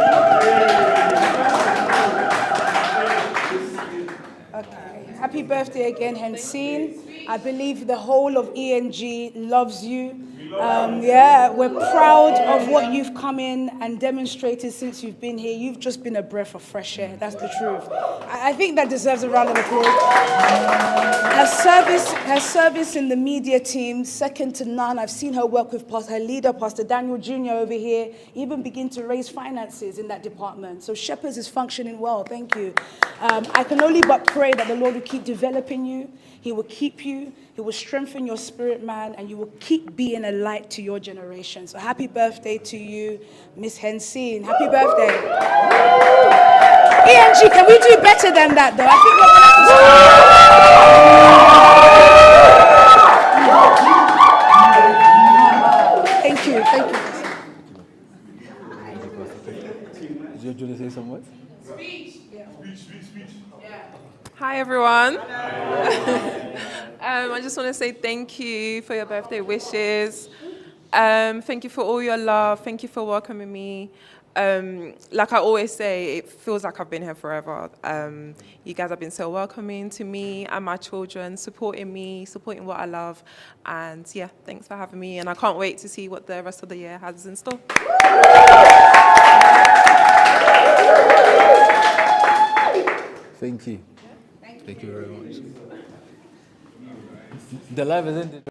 Okay, happy birthday again, Hensine. I believe the whole of ENG loves you. Yeah, we're proud of what you've come in and demonstrated since you've been here. You've just been a breath of fresh air. That's the truth. I think that deserves a round of applause. Her service in the media team, second to none. I've seen her work with her leader, Pastor Daniel Jr. over here, even begin to raise finances in that department. So Shepherds is functioning well. Thank you. I can only but pray that the Lord will keep developing you. He will keep you. He will strengthen your spirit, man, and you will keep being a light to your generation. So happy birthday to you, Miss Hensine. Happy birthday. ENG, can we do better than that, though? I think we're going to have to start. Thank you. Do you want to say some words? Speech. Hi, everyone. I just want to say thank you for your birthday wishes. Thank you for all your love. Thank you for welcoming me. Like I always say, it feels like I've been here forever. You guys have been so welcoming to me and my children, supporting me, supporting what I love. And yeah, thanks for having me. And I can't wait to see what the rest of the year has in store. Thank you. Thank you very much. The live has ended.